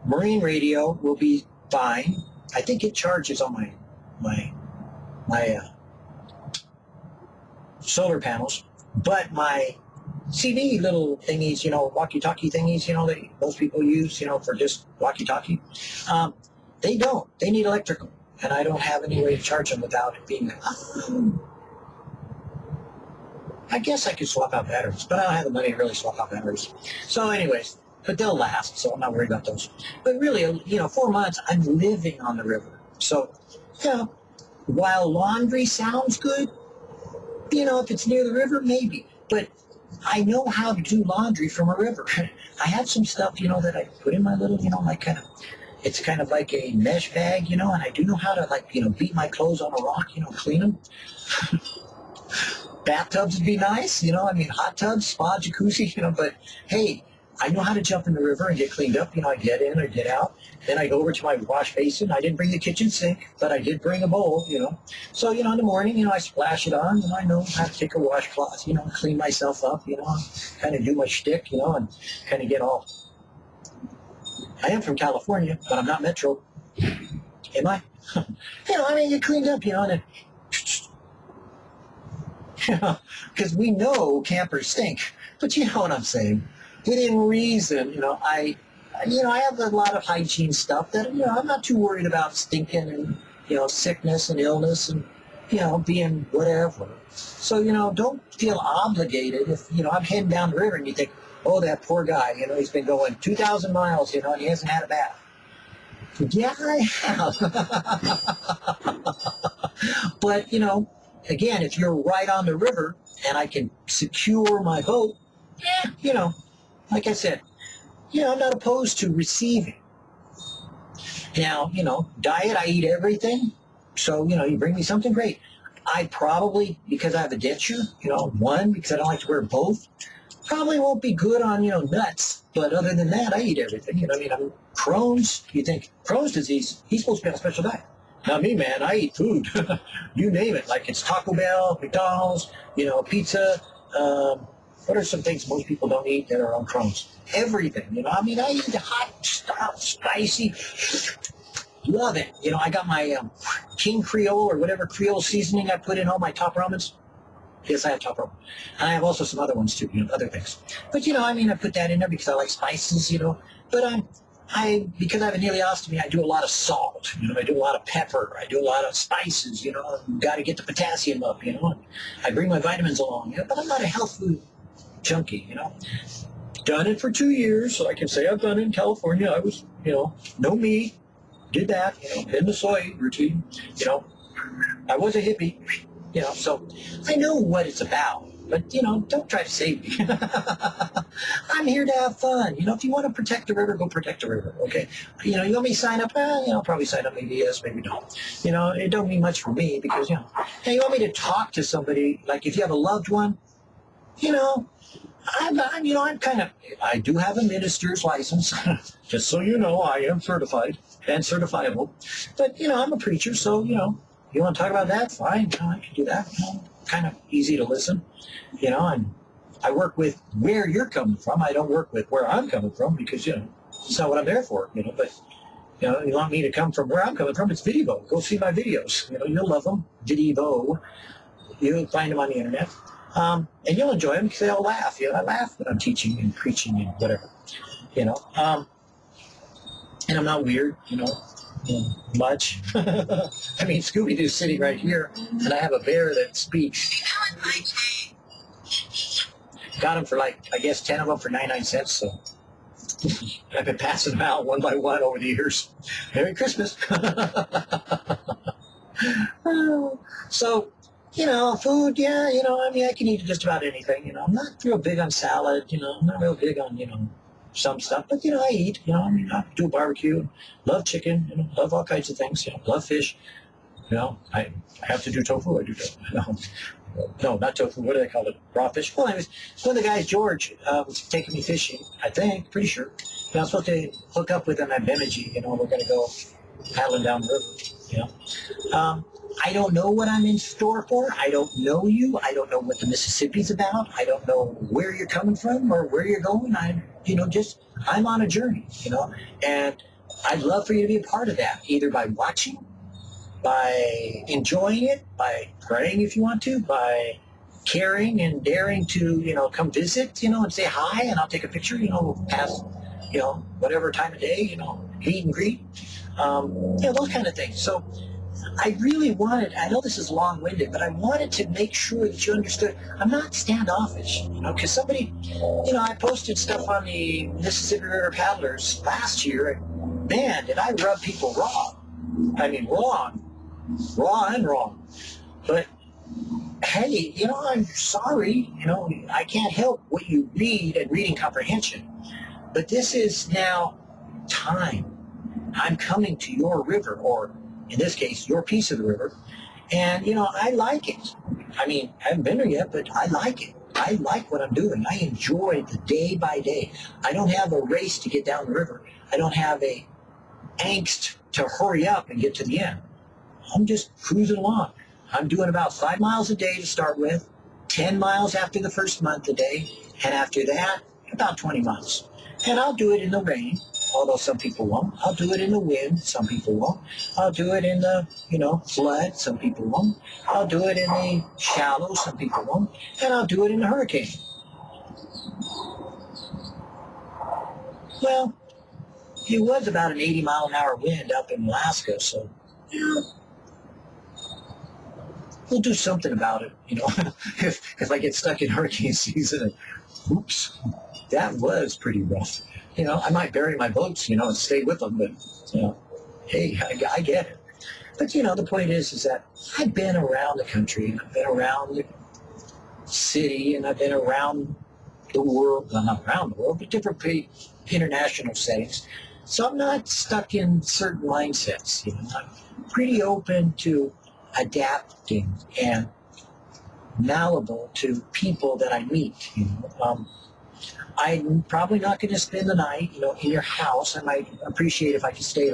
marine radio will be fine. I think it charges on my solar panels, but my CD little thingies, walkie-talkie thingies, that most people use, for just walkie-talkie, they don't. They need electrical, and I don't have any way to charge them without it being, I guess I could swap out batteries, but I don't have the money to really swap out batteries. So anyways, but they'll last, so I'm not worried about those. But really, 4 months, I'm living on the river. So, while laundry sounds good, if it's near the river, maybe. But I know how to do laundry from a river. I have some stuff, that I put in my little, it's kind of like a mesh bag, and I do know how to, beat my clothes on a rock, clean them. Bathtubs would be nice, hot tubs, spa, jacuzzi, but hey, I know how to jump in the river and get cleaned up. I get in or get out. Then I go over to my wash basin. I didn't bring the kitchen sink, but I did bring a bowl, So, in the morning, I splash it on. I know how to take a washcloth, clean myself up, kind of do my shtick, and kind of get all. I am from California, but I'm not Metro. Am I? Get cleaned up, and because we know campers stink. But you know what I'm saying. Within reason, I have a lot of hygiene stuff that, I'm not too worried about stinking and, sickness and illness and, being whatever. So, don't feel obligated if, I'm heading down the river and you think, oh, that poor guy, he's been going 2,000 miles, and he hasn't had a bath. Yeah, I have. But, again, if you're right on the river and I can secure my boat, like I said, I'm not opposed to receiving. Now, diet, I eat everything. So, you bring me something great. I probably, because I have a denture, one, because I don't like to wear both, probably won't be good on, nuts. But other than that, I eat everything. I'm Crohn's, you think, Crohn's disease, he's supposed to be on a special diet. Not me, man. I eat food. You name it. Like it's Taco Bell, McDonald's, pizza. What are some things most people don't eat that are on Crohn's? Everything. I eat hot stuff, spicy. Love it. I got my King Creole or whatever Creole seasoning I put in all my top ramens. Yes, I have top ramen. And I have also some other ones too, other things. But, I put that in there because I like spices, But because I have an ileostomy, I do a lot of salt. I do a lot of pepper. I do a lot of spices. Got to get the potassium up. I bring my vitamins along. But I'm not a health food junkie. Done it for 2 years, so I can say I've done it in California. I was, no meat, did that. In the soy routine. I was a hippie. So I know what it's about. But, don't try to save me. I'm here to have fun. If you want to protect the river, go protect the river, okay? You want me to sign up? I'll probably sign up, maybe yes, maybe no. It don't mean much for me because, hey, you want me to talk to somebody, like if you have a loved one, I'm kind of, I do have a minister's license, just so you know, I am certified and certifiable. But, I'm a preacher, so, you want to talk about that? Fine, I can do that. Kind of easy to listen, and I work with where you're coming from. I don't work with where I'm coming from because, it's not what I'm there for, but, you want me to come from where I'm coming from, it's Video. Go see my videos. You'll love them. Video. You'll find them on the internet. And you'll enjoy them because they all laugh. I laugh when I'm teaching and preaching and whatever, and I'm not weird, much. Scooby-Doo's sitting right here, and I have a bear that speaks. Got them for I guess 10 of them for 99 cents, so I've been passing them out one by one over the years. Merry Christmas. So, food, yeah, I can eat just about anything, I'm not real big on salad, I'm not real big on, some stuff, but, I eat, I do a barbecue, love chicken, love all kinds of things, love fish, I have to do tofu, I do tofu, no, not tofu, what do they call it, raw fish? Well, anyways, one of the guys, George, was taking me fishing, I think, pretty sure, I'm supposed to hook up with him at Bemidji, we're going to go paddling down the river, I don't know what I'm in store for. I don't know you. I don't know what the Mississippi's about. I don't know where you're coming from or where you're going. I'm on a journey, and I'd love for you to be a part of that, either by watching, by enjoying it, by praying if you want to, by caring and daring to, come visit, and say hi, and I'll take a picture, we'll pass, whatever time of day, meet and greet, those kind of things. So I really wanted, I know this is long-winded, but I wanted to make sure that you understood I'm not standoffish, because somebody, I posted stuff on the Mississippi River Paddlers last year, and man, did I rub people wrong. I mean, wrong and wrong. But hey, I'm sorry, I can't help what you read and reading comprehension, but this is now time. I'm coming to your river, or in this case, your piece of the river, and, I like it. I mean, I haven't been there yet, but I like it. I like what I'm doing. I enjoy the day by day. I don't have a race to get down the river. I don't have a angst to hurry up and get to the end. I'm just cruising along. I'm doing about 5 miles a day to start with, 10 miles after the first month a day, and after that, about 20 miles. And I'll do it in the rain, although some people won't. I'll do it in the wind, some people won't. I'll do it in the, flood, some people won't. I'll do it in the shallow, some people won't. And I'll do it in the hurricane. Well, it was about an 80-mile-an-hour wind up in Alaska, so, we'll do something about it, if I get stuck in hurricane season and, oops, that was pretty rough. I might bury my boats, and stay with them, but, hey, I get it. But, the point is that I've been around the country, and I've been around the city, and I've been around the world, well, not around the world, but different international settings. So I'm not stuck in certain mindsets, I'm pretty open to adapting and malleable to people that I meet, I'm probably not going to spend the night, in your house. I might appreciate if I could stay,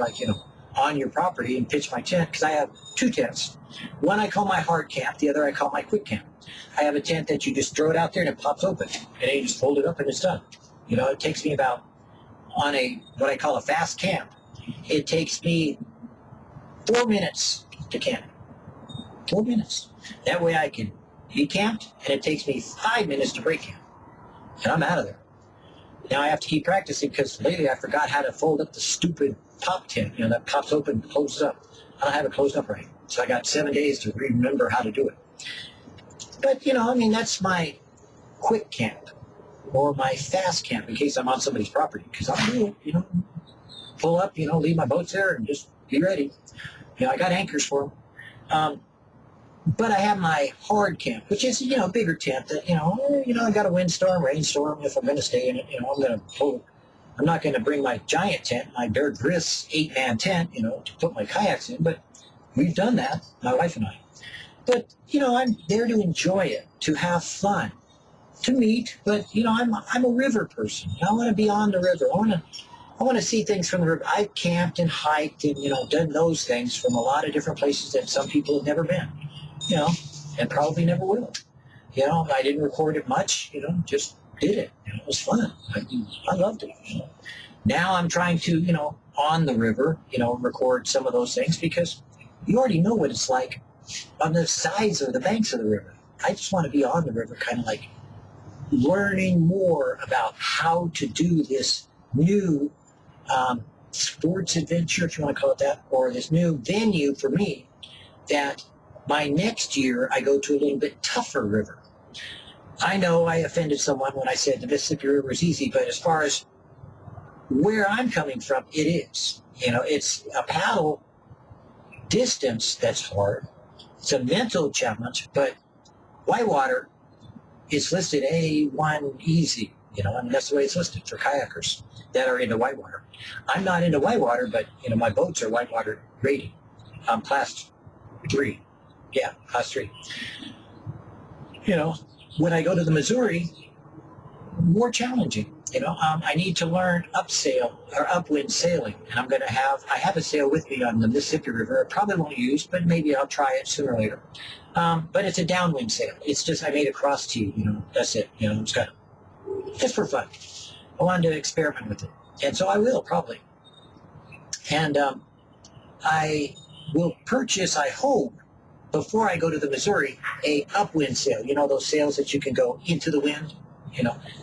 on your property and pitch my tent, because I have 2 tents. One I call my hard camp, the other I call my quick camp. I have a tent that you just throw it out there and it pops open, and you just fold it up and it's done. It takes me about, on what I call a fast camp, it takes me 4 minutes to camp. 4 minutes. That way I can be camped, and it takes me 5 minutes to break camp, and I'm out of there. Now I have to keep practicing, because lately I forgot how to fold up the stupid pop tent, that pops open and closes up. I don't have it closed up right. So I got 7 days to remember how to do it. But, that's my quick camp, or my fast camp, in case I'm on somebody's property, because I'll do it, pull up, leave my boats there and just be ready. I got anchors for them. But I have my hard camp, which is, a bigger tent that, I got a windstorm, rainstorm. If I'm going to stay in it, I'm not going to bring my giant tent, my Bear Grylls 8-man tent, to put my kayaks in. But we've done that, my wife and I. But, I'm there to enjoy it, to have fun, to meet. But, I'm a river person. I want to be on the river. I want to see things from the river. I've camped and hiked and, done those things from a lot of different places that some people have never been. And probably never will. I didn't record it much, just did it. It was fun. I loved it. Now I'm trying to, on the river, record some of those things, because you already know what it's like on the sides or the banks of the river. I just want to be on the river, kind of like learning more about how to do this new sports adventure, if you want to call it that, or this new venue for me, that my next year, I go to a little bit tougher river. I know I offended someone when I said the Mississippi River is easy, but as far as where I'm coming from, it is. It's a paddle distance that's hard. It's a mental challenge, but whitewater is listed A1 easy. That's the way it's listed for kayakers that are into whitewater. I'm not into whitewater, but, my boats are whitewater rated. I'm class 3. Yeah, class 3. When I go to the Missouri, more challenging. I need to learn upsail or upwind sailing, and I have a sail with me on the Mississippi River. I probably won't use, but maybe I'll try it sooner or later. But it's a downwind sail. It's just, I made a cross T, that's it. It's kind of, just for fun. I wanted to experiment with it. And so I will, probably. And I will purchase, I hope, before I go to the Missouri, a upwind sail. Those sails that you can go into the wind,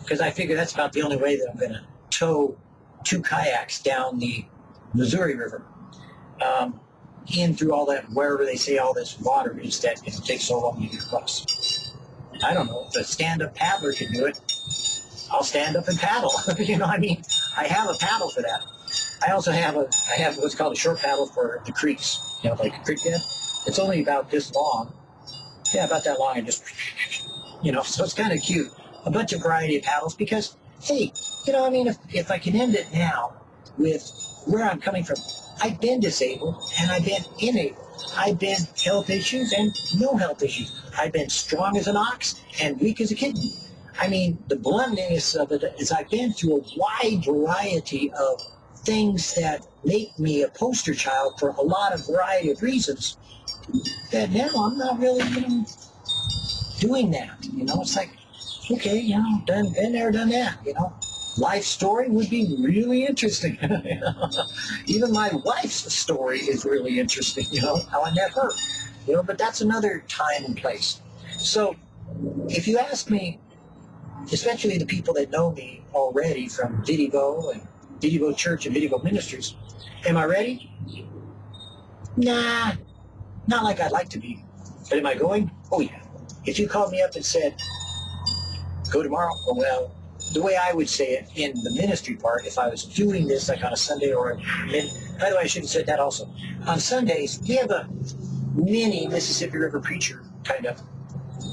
because I figure that's about the only way that I'm going to tow 2 kayaks down the Missouri River, in through all that, wherever they say all this water is that it takes so long to get across. I don't know, if a stand-up paddler can do it, I'll stand up and paddle. I have a paddle for that. I also have what's called a short paddle for the creeks, like a creek bed. It's only about this long, Yeah, about that long, and just, so it's kind of cute. A bunch of variety of paddles because, hey, I mean, if I can end it now with where I'm coming from, I've been disabled and I've been unable. I've been health issues and no health issues. I've been strong as an ox and weak as a kitten. I mean, the bluntness of it is I've been through a wide variety of things that make me a poster child for a lot of variety of reasons that now I'm not really, doing that. It's like, okay, been there, done that, Life story would be really interesting. Even my wife's story is really interesting, how I met her. But that's another time and place. So if you ask me, especially the people that know me already from Vidivo and Vidivo Church and Vidivo Ministries, am I ready? Nah, not like I'd like to be. But am I going? Oh yeah. If you called me up and said, go tomorrow, well, the way I would say it in the ministry part, if I was doing this like on a Sunday or by the way, I should have said that also. On Sundays, we have a mini Mississippi River preacher kind of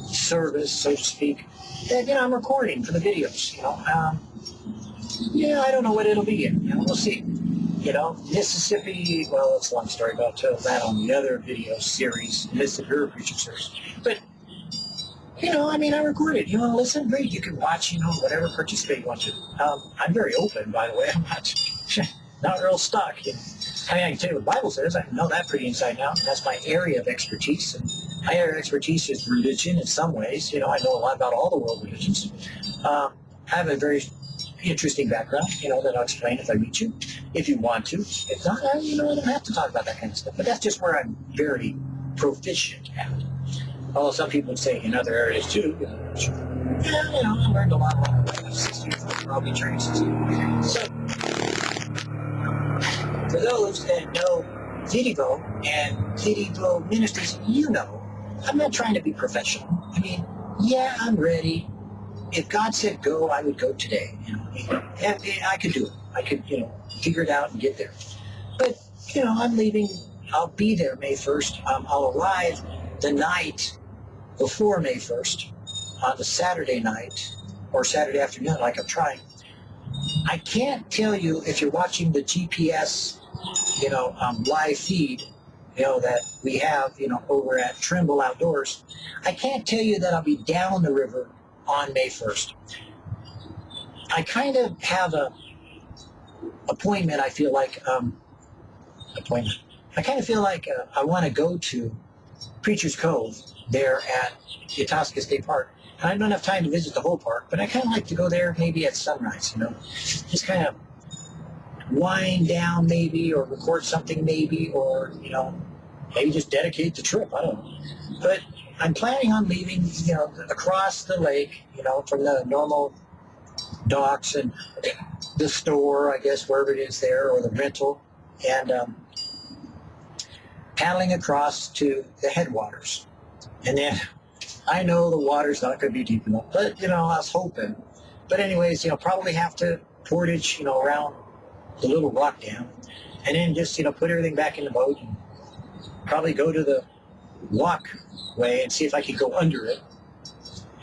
service, so to speak, that, I'm recording for the videos, I don't know what it'll be yet, we'll see. Mississippi, well, it's a long story, but I'll tell that on the other video series, Mississippi River Preacher series. But I record it. You want to listen? Great. You can watch, whatever participate you want to. I'm very open, by the way. I'm not real stuck. I can tell you what the Bible says. I know that pretty inside out. That's my area of expertise. And my area of expertise is religion in some ways. I know a lot about all the world religions. I have a very interesting background, that I'll explain if I meet you, if you want to. If not, I don't have to talk about that kind of stuff. But that's just where I'm very proficient at. Although some people would say in other areas too. I learned a lot more. 6 years old, I'll be turning 60. So, for those that know Vidivo and Vidivo Ministries, I'm not trying to be professional. I mean, yeah, I'm ready. If God said go, I would go today. I could do it. I could, figure it out and get there. But, I'm leaving. I'll be there May 1st. I'll arrive the night before May 1st on the Saturday night or Saturday afternoon, like I'm trying. I can't tell you if you're watching the GPS, live feed, that we have, over at Trimble Outdoors. I can't tell you that I'll be down the river on May 1st. I kind of have a appointment, I feel like, appointment. I kind of feel like I want to go to Preacher's Cove there at Itasca State Park. And I don't have time to visit the whole park, but I kind of like to go there maybe at sunrise, just kind of wind down maybe, or record something maybe, or, maybe just dedicate the trip. I don't know. But I'm planning on leaving, across the lake, from the normal docks and the store, I guess, wherever it is there, or the rental, and paddling across to the headwaters. And then I know the water's not going to be deep enough, but, I was hoping. But anyways, probably have to portage, around the little rock dam, and then just, put everything back in the boat and probably go to the walkway and see if I can go under it.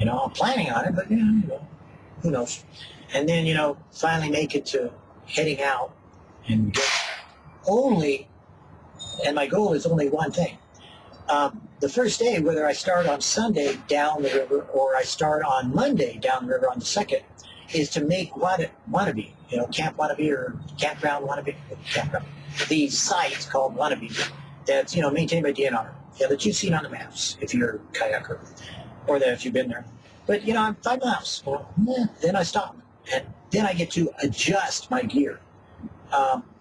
I'm planning on it, but, who knows. And then, finally make it to heading out and get and my goal is only one thing. The first day, whether I start on Sunday down the river or I start on Monday down the river on the 2nd, is to make Wannabe, Camp Wannabe or Campground Wannabe, campground. The site called Wannabe that's, maintained by DNR, that you've seen on the maps if you're a kayaker, or that if you've been there. But, I'm 5 miles. Then I stop. And then I get to adjust my gear,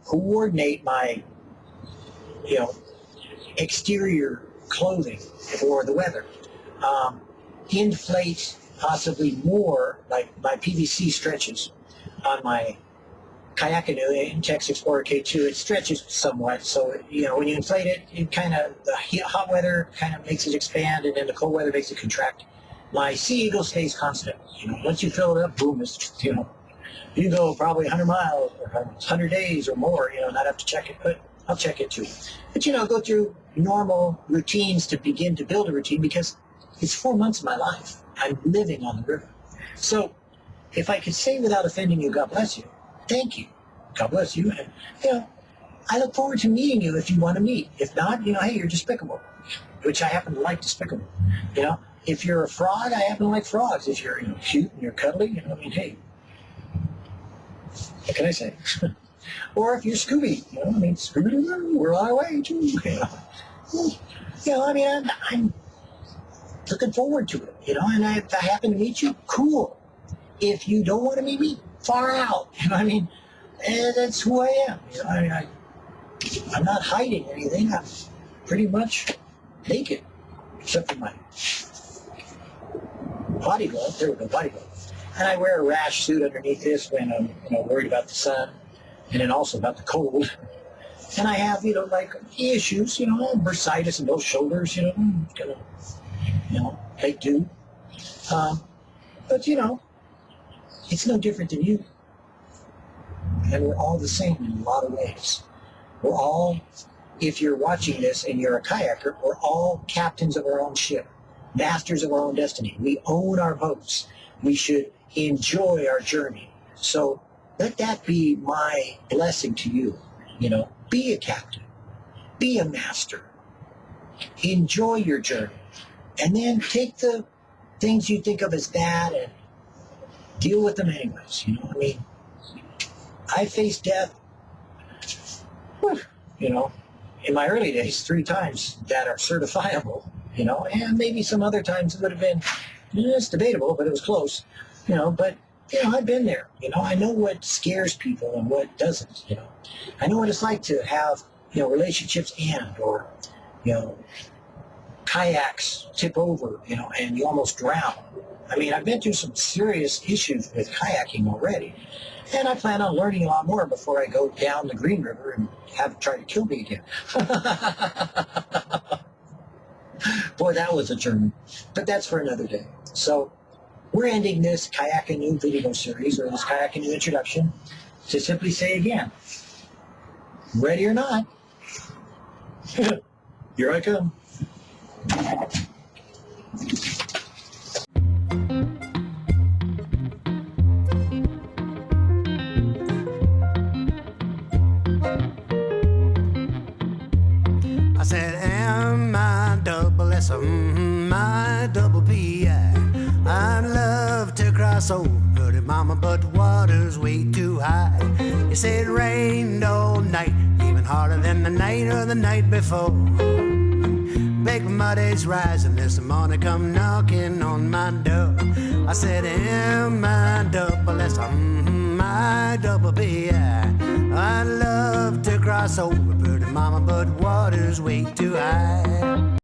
coordinate my, exterior clothing for the weather, inflate possibly more, like my PVC stretches on my kayak canoe in Texas Explorer K2. It stretches somewhat, so when you inflate it, the hot weather kind of makes it expand, and then the cold weather makes it contract. My Sea Eagle stays constant. Once you fill it up, boom, it's you can go probably 100 miles or 100 days or more. Not have to check it, but I'll check it too. But go through normal routines to begin to build a routine, because It's 4 months of my life. I'm living on the river. So if I could say without offending you, God bless you, thank you. God bless you. And, I look forward to meeting you if you want to meet. If not, hey, you're despicable, which I happen to like despicable. If you're a frog, I happen to like frogs. If you're cute and you're cuddly, hey, what can I say? Or if you're Scooby, Scooby-Doo, we're on our way too. I'm looking forward to it, and if I happen to meet you, cool. If you don't want to meet me, far out, and that's who I am. I'm not hiding anything. I'm pretty much naked, except for my body glove. There we go, body glove. And I wear a rash suit underneath this when I'm, worried about the sun, and then also about the cold. And I have, issues, bursitis in both shoulders, they do. But, it's no different than you. And we're all the same in a lot of ways. We're all, if you're watching this and you're a kayaker, we're all captains of our own ship, masters of our own destiny. We own our boats. We should enjoy our journey. So let that be my blessing to you. Be a captain. Be a master. Enjoy your journey. And then take the things you think of as bad and deal with them anyways. I faced death, in my early days 3 times that are certifiable, and maybe some other times it would have been, it's debatable, but it was close, but, I've been there, I know what scares people and what doesn't, I know what it's like to have, relationships end, or, kayaks tip over, and you almost drown. I've been through some serious issues with kayaking already, and I plan on learning a lot more before I go down the Green River and have it try to kill me again. Boy, that was a journey, but that's for another day. So we're ending this Kayak Canoe video series, or this Kayak Canoe introduction, to simply say again, ready or not, here I come. I said M-I-double-S-M-I-double-P-I. I'd love to cross over, pretty mama, but water's way too high. You said it rained all night, even harder than the night or the night before. Big muddy's rising, this morning come knocking on my door. I said M-I-double-S-M-I-double-P-I. I'd love to cross over, pretty mama, but water's way too high.